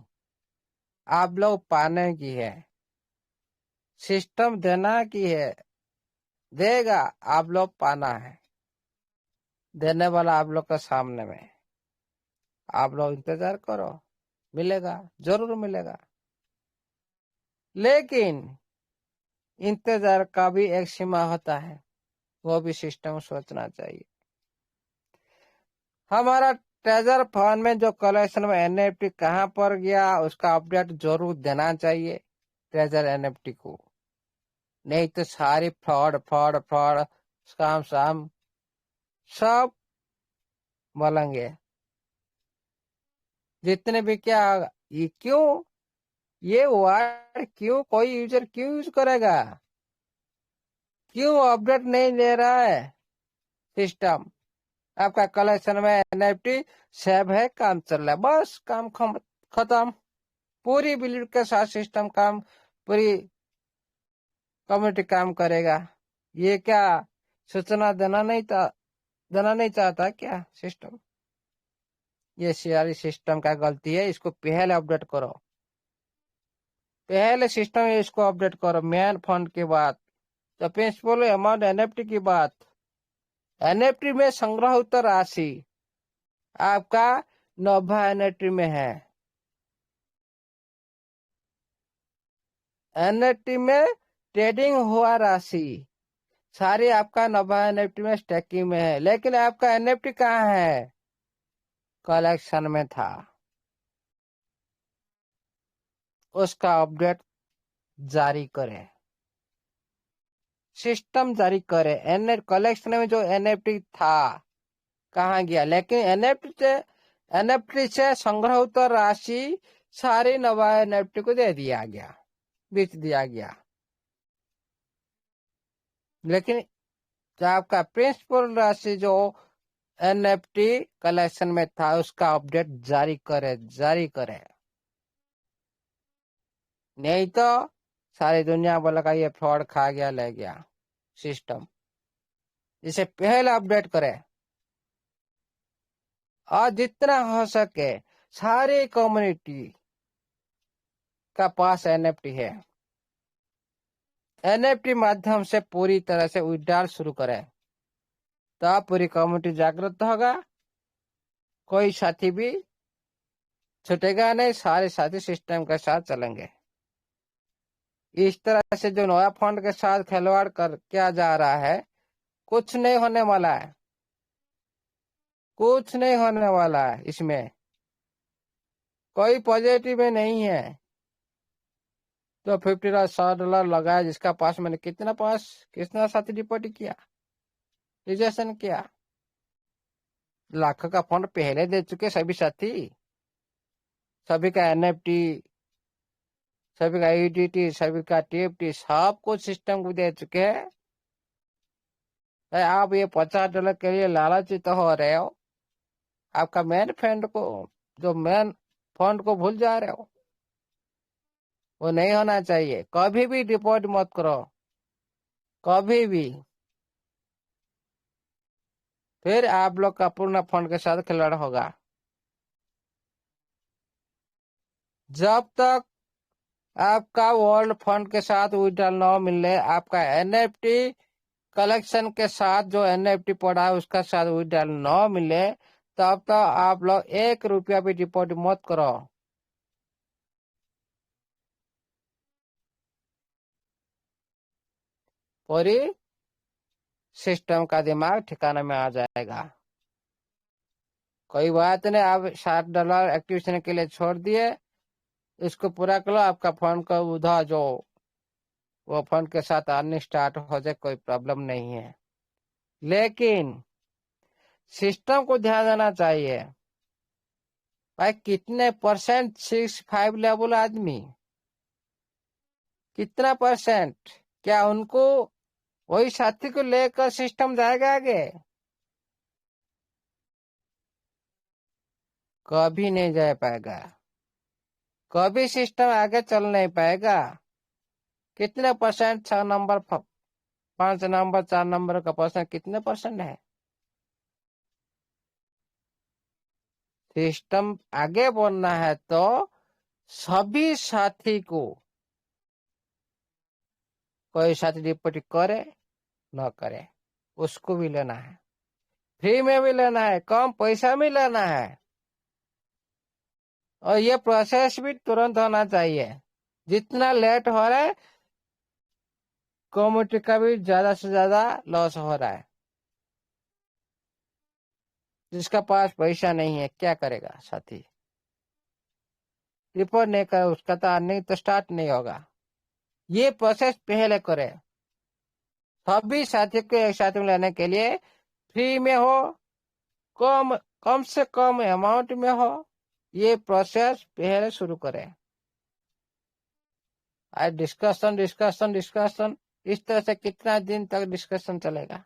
आप लोग पाने की है, सिस्टम देना की है, देगा, आप लोग पाना है, देने वाला आप लोग के सामने में। आप लोग इंतजार करो, मिलेगा, जरूर मिलेगा। लेकिन इंतजार का भी एक सीमा होता है, वो भी सिस्टम सोचना चाहिए। हमारा ट्रेजर फंड में जो कलेक्शन में एनएफटी कहाँ पर गया, उसका अपडेट जरूर देना चाहिए ट्रेजर एनएफटी को, नहीं तो सारी फ्रॉड फ्रॉड फ्रॉड स्कैम शाम सब बोलेंगे जितने भी। क्या ये क्यों, ये वर्ड क्यों कोई यूजर क्यों यूज करेगा, क्यों अपडेट नहीं ले रहा है सिस्टम? आपका कलेक्शन में एनएफटी सेव है, काम चल रहा है, बस काम खत्म। पूरी बिलीव के साथ सिस्टम काम, पूरी कम्युनिटी काम करेगा। ये क्या सूचना देना नहीं चाहता क्या सिस्टम? ये सारी सिस्टम का गलती है, इसको पहले अपडेट करो, पहले सिस्टम इसको अपडेट करो। मेन फंड की बात, तो प्रिंसिपल अमाउंट एनएफटी की बात, एनएफटी में संग्रहित राशि आपका नोवा एनएफटी में है, एनएफटी में ट्रेडिंग हुआ राशि सारी आपका नोवा एनएफटी में स्टैकिंग में है। लेकिन आपका एनएफटी कहाँ है? कलेक्शन में था, उसका अपडेट जारी करे, सिस्टम जारी करे। कलेक्शन में जो एनएफटी था कहाँ गया? लेकिन एनएफटी से संग्रहित राशि सारी नवा एनएफटी को दे दिया गया, बेच दिया गया। लेकिन जो आपका प्रिंसिपल राशि जो एनएफटी कलेक्शन में था, उसका अपडेट जारी करे, नहीं तो सारी दुनिया बोलेगा ये फ्रॉड खा गया, ले गया सिस्टम। इसे पहले अपडेट करे, और जितना हो सके सारी कम्युनिटी का पास एनएफटी है, एनएफटी माध्यम से पूरी तरह से विड्रॉल शुरू करे, तो पूरी कम्युनिटी जागृत होगा, कोई साथी भी छूटेगा नहीं, सारे साथी सिस्टम के साथ चलेंगे। इस तरह से जो नया फंड के साथ खिलवाड़ कर किया जा रहा है, कुछ नहीं होने वाला है, कुछ नहीं होने वाला है, इसमें कोई पॉजिटिव में नहीं है। तो $50 लगाया, जिसका पास मैंने कितना साथी डिपॉजिट किया, रिजर्वेशन किया, लाख का फंड पहले दे चुके सभी साथी, सभी का एनएफटी, सभी का ईडीटी, सभी का टीएफटी, सब कुछ सिस्टम को दे चुके हैं। आप ये $50 के लिए लालचित हो रहे हो, आपका मेन फंड को, जो मेन फंड को भूल जा रहे हो। वो नहीं होना चाहिए। कभी भी रिपोर्ट मत करो, कभी भी। फिर आप लोग का पूर्ण फंड के साथ खिलवाड़ होगा। जब तक आपका वर्ल्ड फंड के साथ विड्रॉल न मिले, आपका एनएफटी कलेक्शन के साथ जो एनएफटी पड़ा है उसका साथ विड्रॉल न मिले, तब तक आप लोग 1 रुपया भी डिपॉजिट मत करो। पूरी सिस्टम का दिमाग ठिकाने में आ जाएगा। कोई बात नहीं, आप $60 एक्टिवेशन के लिए छोड़ दिए, इसको पूरा करो, आपका फंड का उधर जो वो फंड के साथ आने स्टार्ट हो जाए, कोई प्रॉब्लम नहीं है। लेकिन सिस्टम को ध्यान देना चाहिए, भाई कितने परसेंट 65 लेवल आदमी, कितना परसेंट, क्या उनको वही साथी को लेकर सिस्टम जाएगा आगे? कभी नहीं जा पाएगा, कभी सिस्टम आगे चल नहीं पाएगा। कितने परसेंट 6 नंबर 5 नंबर 4 नंबर का परसेंट कितने परसेंट है? सिस्टम आगे बढ़ना है तो सभी साथी को, कोई साथी रिपोर्ट करे न करे, उसको भी लेना है, फ्री में भी लेना है, कम पैसा में लेना है। और ये प्रोसेस भी तुरंत होना चाहिए। जितना लेट हो रहा है, कम्युनिटी का भी ज्यादा से ज्यादा लॉस हो रहा है। जिसका पास पैसा नहीं है क्या करेगा साथी? रिपोर्ट नहीं करे, उसका तो अर्निंग तो स्टार्ट नहीं होगा। ये प्रोसेस पहले करे। सभी साथी को एक साथ में लेने के लिए फ्री में हो, कम से कम अमाउंट में हो, ये प्रोसेस पहले शुरू करें। आज डिस्कशन डिस्कशन डिस्कशन, इस तरह से कितना दिन तक डिस्कशन चलेगा?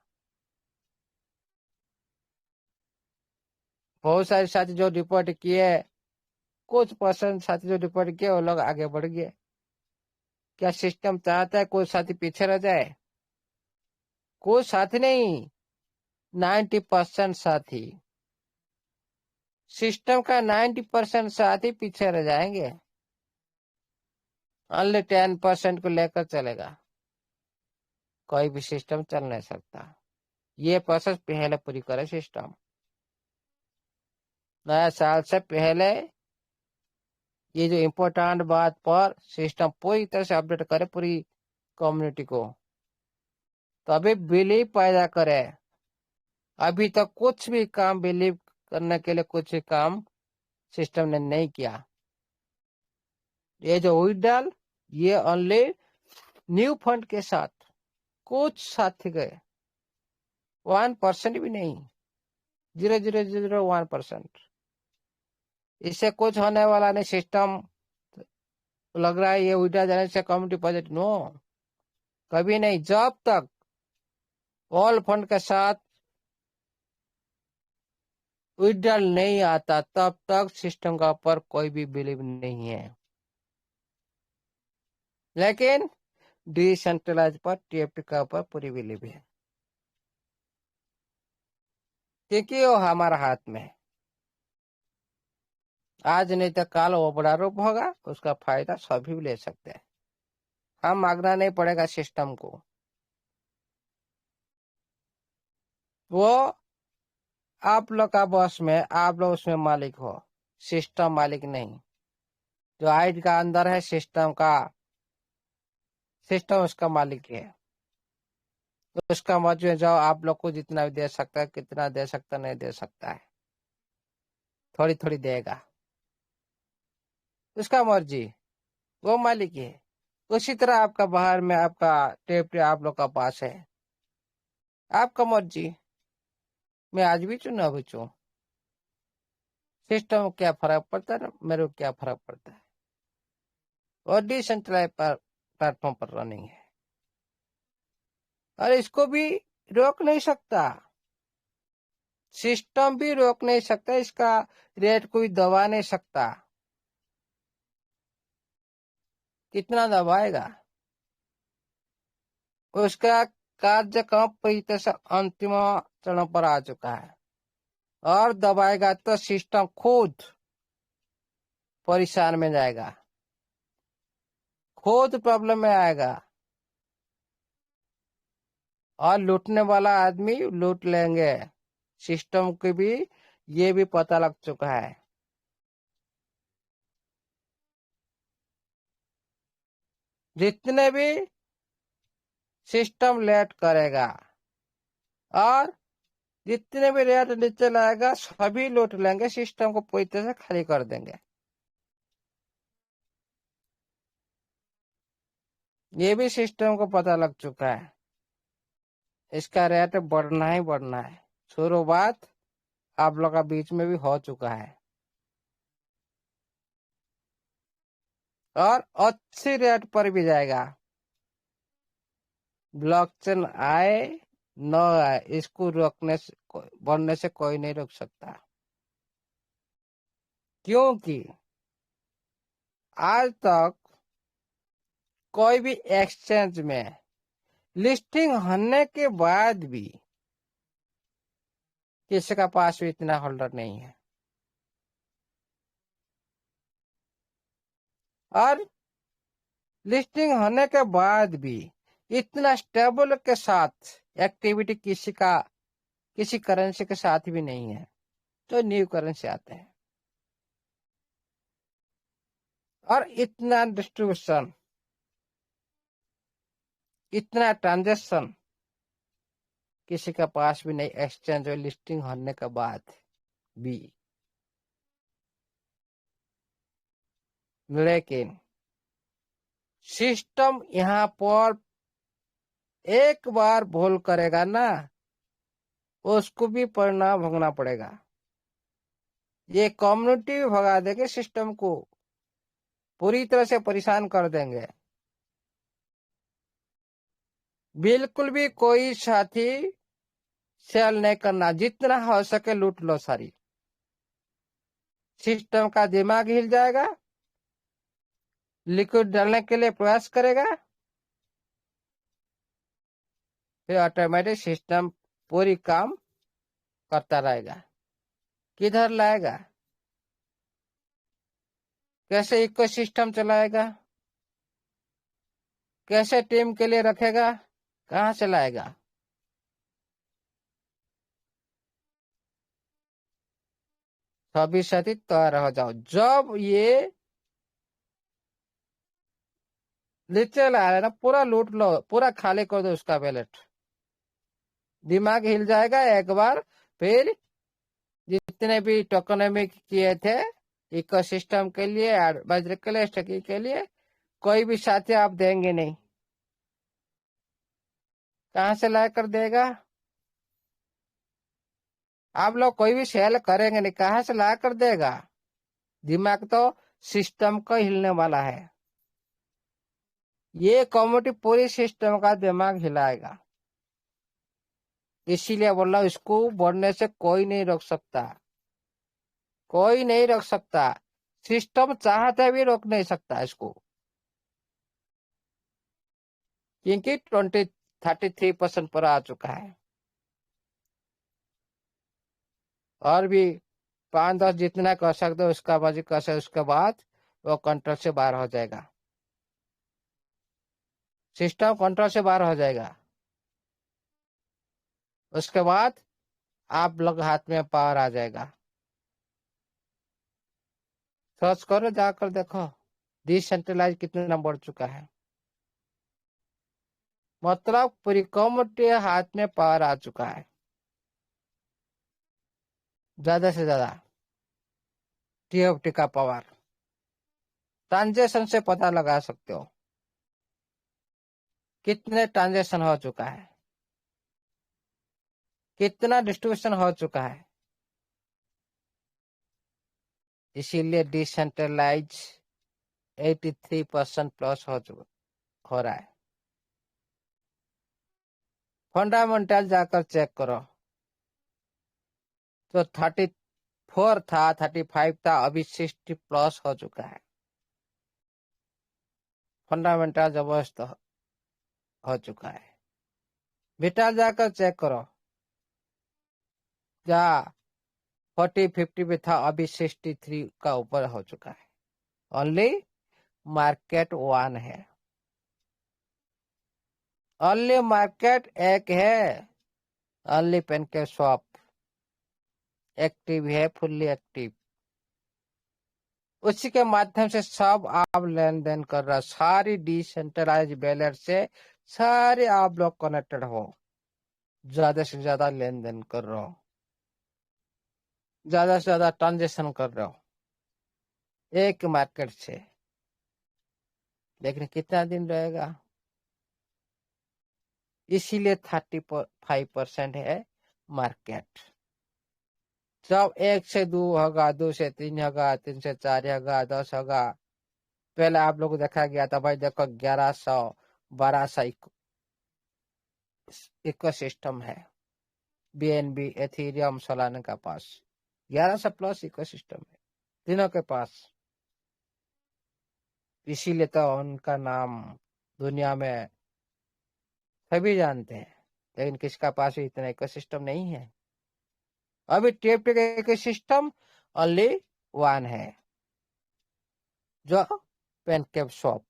बहुत सारे साथी जो रिपोर्ट किए, कुछ परसेंट साथी जो रिपोर्ट किए वो लोग आगे बढ़ गए। क्या सिस्टम चाहता है कोई साथी पीछे रह जाए? कोई साथी नहीं, 90% साथी, सिस्टम का 90% साथी पीछे रह जाएंगे। ओनली 10% को लेकर चलेगा, कोई भी सिस्टम चल नहीं सकता। ये प्रोसेस पहले पूरी करे सिस्टम। नया साल से पहले ये जो इम्पोर्टेंट बात पर सिस्टम पूरी तरह से अपडेट करे पूरी कम्युनिटी को, तभी बिलीव पैदा करे। अभी तक कुछ भी काम बिलीव करने के लिए कुछ भी काम सिस्टम ने नहीं किया। ये जो विड्रॉल, ये ओनली न्यू फंड के साथ कुछ साथी गए, 1% भी नहीं, 0.001%। इससे कुछ होने वाला नहीं। सिस्टम लग रहा है ये विड्रॉल देने से कम्युनिटी प्रोजेक्ट, नो, कभी नहीं। जब तक ऑल फंड के साथ विड्रॉल नहीं आता, तब तक सिस्टम का ऊपर कोई भी बिलीव नहीं है। लेकिन डिसेंट्रलाइज पर, टीएफटी का ऊपर पूरी बिलीव है, क्योंकि वो हमारा हाथ में है। आज नहीं तो कल वो बड़ा रूप होगा, उसका फायदा सभी ले सकते हैं। हम मांगना नहीं पड़ेगा सिस्टम को, वो आप लोग का बॉस में, आप लोग उसमें मालिक हो, सिस्टम मालिक नहीं। जो आइड का अंदर है सिस्टम का, सिस्टम उसका मालिक है। तो उसका मर्जी में जाओ, आप लोग को जितना भी दे सकता है, कितना दे सकता नहीं दे सकता है, थोड़ी थोड़ी देगा, उसका मर्जी, वो मालिक है। उसी तरह आपका बाहर में आपका टेप आप लोग का पास है, आपका मर्जी। मैं आज भी चुना बचू, सिस्टम क्या फर्क पड़ता है, मेरे को क्या फर्क पड़ता है। और डिसेंट्रलाइज प्लेटफॉर्म पर रनिंग है, और इसको भी रोक नहीं सकता, सिस्टम भी रोक नहीं सकता, इसका रेट कोई दबा नहीं सकता। कितना दबाएगा, उसका कार्यक्रम पूरी तरह से अंतिम चरण पर आ चुका है। और दबाएगा तो सिस्टम खुद परेशान में जाएगा, खुद प्रॉब्लम में आएगा, और लूटने वाला आदमी लूट लेंगे। सिस्टम को भी ये भी पता लग चुका है। जितने भी सिस्टम लेट करेगा और जितने भी रेट नीचे लाएगा सभी लूट लेंगे, सिस्टम को पूरी तरह से खाली कर देंगे। ये भी सिस्टम को पता लग चुका है, इसका रेट बढ़ना ही बढ़ना है। शुरुआत आप लोग का बीच में भी हो चुका है और अच्छी रेट पर भी जाएगा। ब्लॉकचेन आए न आए, इसको रोकने से बढ़ने से कोई नहीं रोक सकता, क्योंकि आज तक कोई भी एक्सचेंज में लिस्टिंग होने के बाद भी किसी का पास भी इतना होल्डर नहीं है। और लिस्टिंग होने के बाद भी इतना स्टेबल के साथ एक्टिविटी किसी करेंसी के साथ भी नहीं है। तो न्यू करेंसी आते हैं और इतना डिस्ट्रीब्यूशन, इतना ट्रांजैक्शन किसी के पास भी नहीं एक्सचेंज और लिस्टिंग होने के बाद भी। लेकिन सिस्टम यहाँ पर एक बार भूल करेगा ना, उसको भी परिणाम भोगना पड़ेगा। ये कम्युनिटी भी भगा देंगे, सिस्टम को पूरी तरह से परेशान कर देंगे। बिल्कुल भी कोई साथी सेल नहीं करना, जितना हो सके लूट लो सारी। सिस्टम का दिमाग हिल जाएगा, लिक्विड डालने के लिए प्रयास करेगा, फिर ऑटोमेटिक सिस्टम पूरी काम करता रहेगा। किधर लाएगा, कैसे इकोसिस्टम चलाएगा, कैसे टीम के लिए रखेगा, कहां से लाएगा? सभी साथी तैयार हो जाओ। जब ये नीचे ला रहे ना, पूरा लूट लो, पूरा खाली कर दो उसका वैलेट। दिमाग हिल जाएगा एक बार, फिर जितने भी टोकनोमी किए थे इकोसिस्टम के लिए, बाजार के लिए, स्टैकिंग के लिए, कोई भी साथी आप देंगे नहीं। कहां से ला कर देगा? आप लोग कोई भी सेल करेंगे नहीं, कहां से ला कर देगा? दिमाग तो सिस्टम को हिलने वाला है। ये कम्युनिटी पूरी सिस्टम का दिमाग हिलाएगा। इसीलिए बोल रहा हूं, इसको बढ़ने से कोई नहीं रोक सकता, कोई नहीं रोक सकता। सिस्टम चाहते भी रोक नहीं सकता इसको, क्योंकि 33% पर आ चुका है। और भी 5-10 जितना कर सकते हो उसका बाजी कर सकते, उसके बाद वो कंट्रोल से बाहर हो जाएगा, सिस्टम कंट्रोल से बाहर हो जाएगा। उसके बाद आप लोग हाथ में पावर आ जाएगा। सर्च करो, जाकर देखो डिसेंट्रलाइज कितना बढ़ चुका है। मतलब पूरी कम्युनिटी हाथ में पावर आ चुका है, ज्यादा से ज्यादा टीएफटी का पावर। ट्रांजेक्शन से पता लगा सकते हो कितने ट्रांजेक्शन हो चुका है, कितना डिस्ट्रीब्यूशन हो चुका है। इसीलिए डिसेंट्रलाइज 83% प्लस हो रहा है। फंडामेंटल जाकर चेक करो तो 34 था, 35 था, अभी 60 प्लस हो चुका है। फंडामेंटल जबरदस्त हो चुका है। बेटा जाकर चेक करो, जा 40-50 पे था, अभी 63 का ऊपर हो चुका है। ओनली मार्केट वन है, ओनली मार्केट एक है, ओनली पेनकेप स्वैप एक्टिव है, फुल्ली एक्टिव। उसी के माध्यम से सब आप लेन देन कर रहा, सारी डिसेंट्रलाइज बैलेंस से सारे आप लोग कनेक्टेड हो, ज्यादा से ज्यादा लेन देन कर रहे हो, ज्यादा से ज्यादा ट्रांजेक्शन कर रहे हो एक मार्केट से। लेकिन कितना दिन रहेगा? इसीलिए 35% है मार्केट। जब 1 से 2 होगा, 2 से 3 होगा, 3 से 4 होगा, 10 होगा। पहले आप लोग को देखा गया था भाई, देखो 1100 1200 इकोसिस्टम है, बीएनबी, एथेरियम, सोलाना का पास 1100 प्लस इकोसिस्टम है तीनों के पास। इसीलिए तो उनका नाम दुनिया में सभी जानते हैं, लेकिन किसका पास भी इतना इकोसिस्टम नहीं है। अभी टेप का इकोसिस्टम ओनली वन है, जो पेनकेप स्वैप,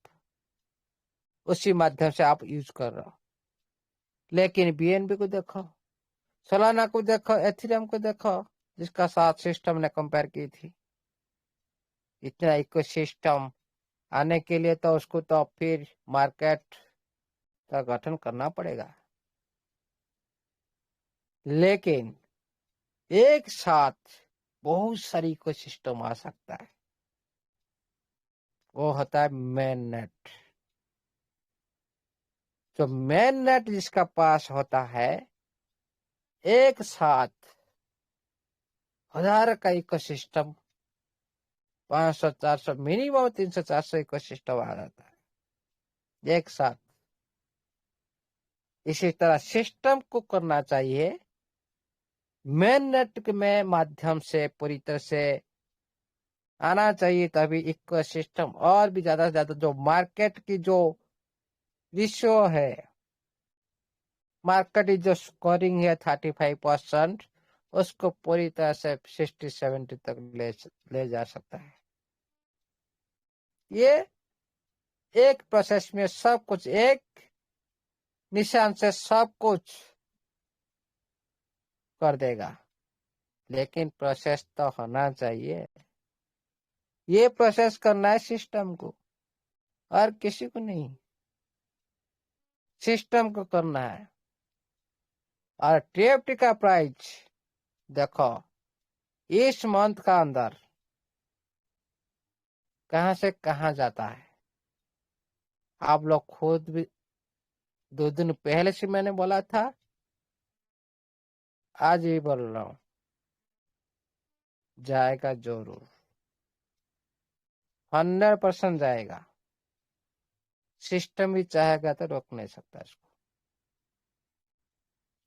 उसी माध्यम से आप यूज कर रहे हो। लेकिन बीएनबी को देखो, सोलाना को देखो, एथेरियम को देखो, जिसका साथ सिस्टम ने कंपेयर की थी। इतना इकोसिस्टम आने के लिए तो उसको तो फिर मार्केट का गठन करना पड़ेगा। लेकिन एक साथ बहुत सारी इकोसिस्टम आ सकता है, वो होता है मेन नेट। जो मेन नेट जिसका पास होता है, एक साथ 1000 का इकोसिस्टम, 500-400 मिनिमम 300-400 इकोसिस्टम आ जाता है एक साथ। इसी तरह सिस्टम को करना चाहिए मेन नेट में माध्यम से पूरी तरह से आना चाहिए, तभी इकोसिस्टम और भी ज्यादा से ज्यादा जो मार्केट की जो रेशियो है, मार्केट की जो स्कोरिंग है 35%, उसको पूरी तरह से 60-70 तक ले जा सकता है। ये एक प्रोसेस में सब कुछ, एक निशान से सब कुछ कर देगा, लेकिन प्रोसेस तो होना चाहिए। ये प्रोसेस करना है सिस्टम को, और किसी को नहीं, सिस्टम को करना है। और टीएफटी का प्राइस देखो, इस मंथ का अंदर कहां से कहां जाता है, आप लोग खुद भी 2 दिन पहले से मैंने बोला था, आज भी बोल रहा हूं, जाएगा जरूर, 100% जाएगा। सिस्टम भी चाहेगा तो रोक नहीं सकता इसको।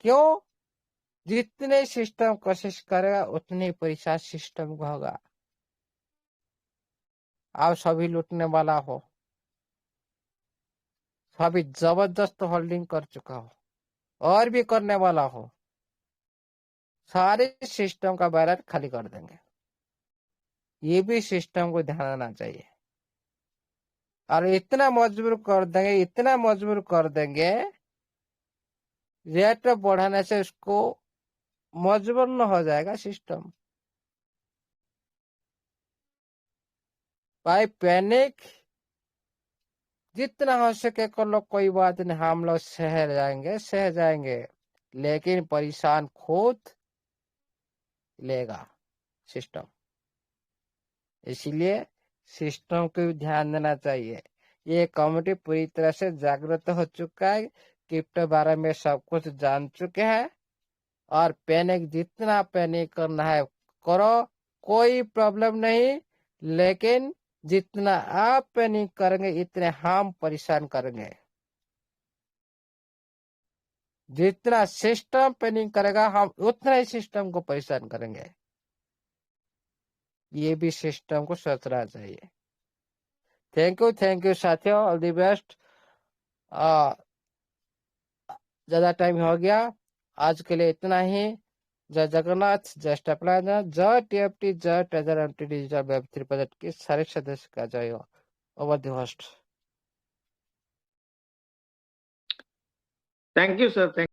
क्यों? जितने सिस्टम कोशिश करेगा उतनी परेशान सिस्टम को होगा। आप सभी लूटने वाला हो, सभी जबरदस्त होल्डिंग कर चुका हो और भी करने वाला हो, सारे सिस्टम का बैलेंस खाली कर देंगे। ये भी सिस्टम को ध्यान देना चाहिए। और इतना मजबूर कर देंगे, इतना मजबूर कर देंगे, रेट बढ़ाने से उसको मजबूर न हो जाएगा सिस्टम। भाई पैनिक जितना हो सके कर लो, कोई बात नहीं, हम लोग सह जाएंगे, लेकिन परेशान खुद लेगा सिस्टम। इसलिए सिस्टम को भी ध्यान देना चाहिए। ये कम्युनिटी पूरी तरह से जागृत हो चुका है, क्रिप्टो बारे में सब कुछ जान चुके हैं, और पैनिक जितना पैनिक करना है करो, कोई प्रॉब्लम नहीं। लेकिन जितना आप पैनिक करेंगे इतने हम परेशान करेंगे, जितना सिस्टम पैनिक करेगा हम उतना ही सिस्टम को परेशान करेंगे। ये भी सिस्टम को सोचना चाहिए। थैंक यू साथियों, ऑल द बेस्ट। ज्यादा टाइम हो गया, आज के लिए इतना ही। जय जगन्नाथ, जय स्टेपलाइनर, जय टीएफटी, जय treasure MT digital web 3 project के सारे सदस्य का जय हो। Over the host. Thank you sir, thank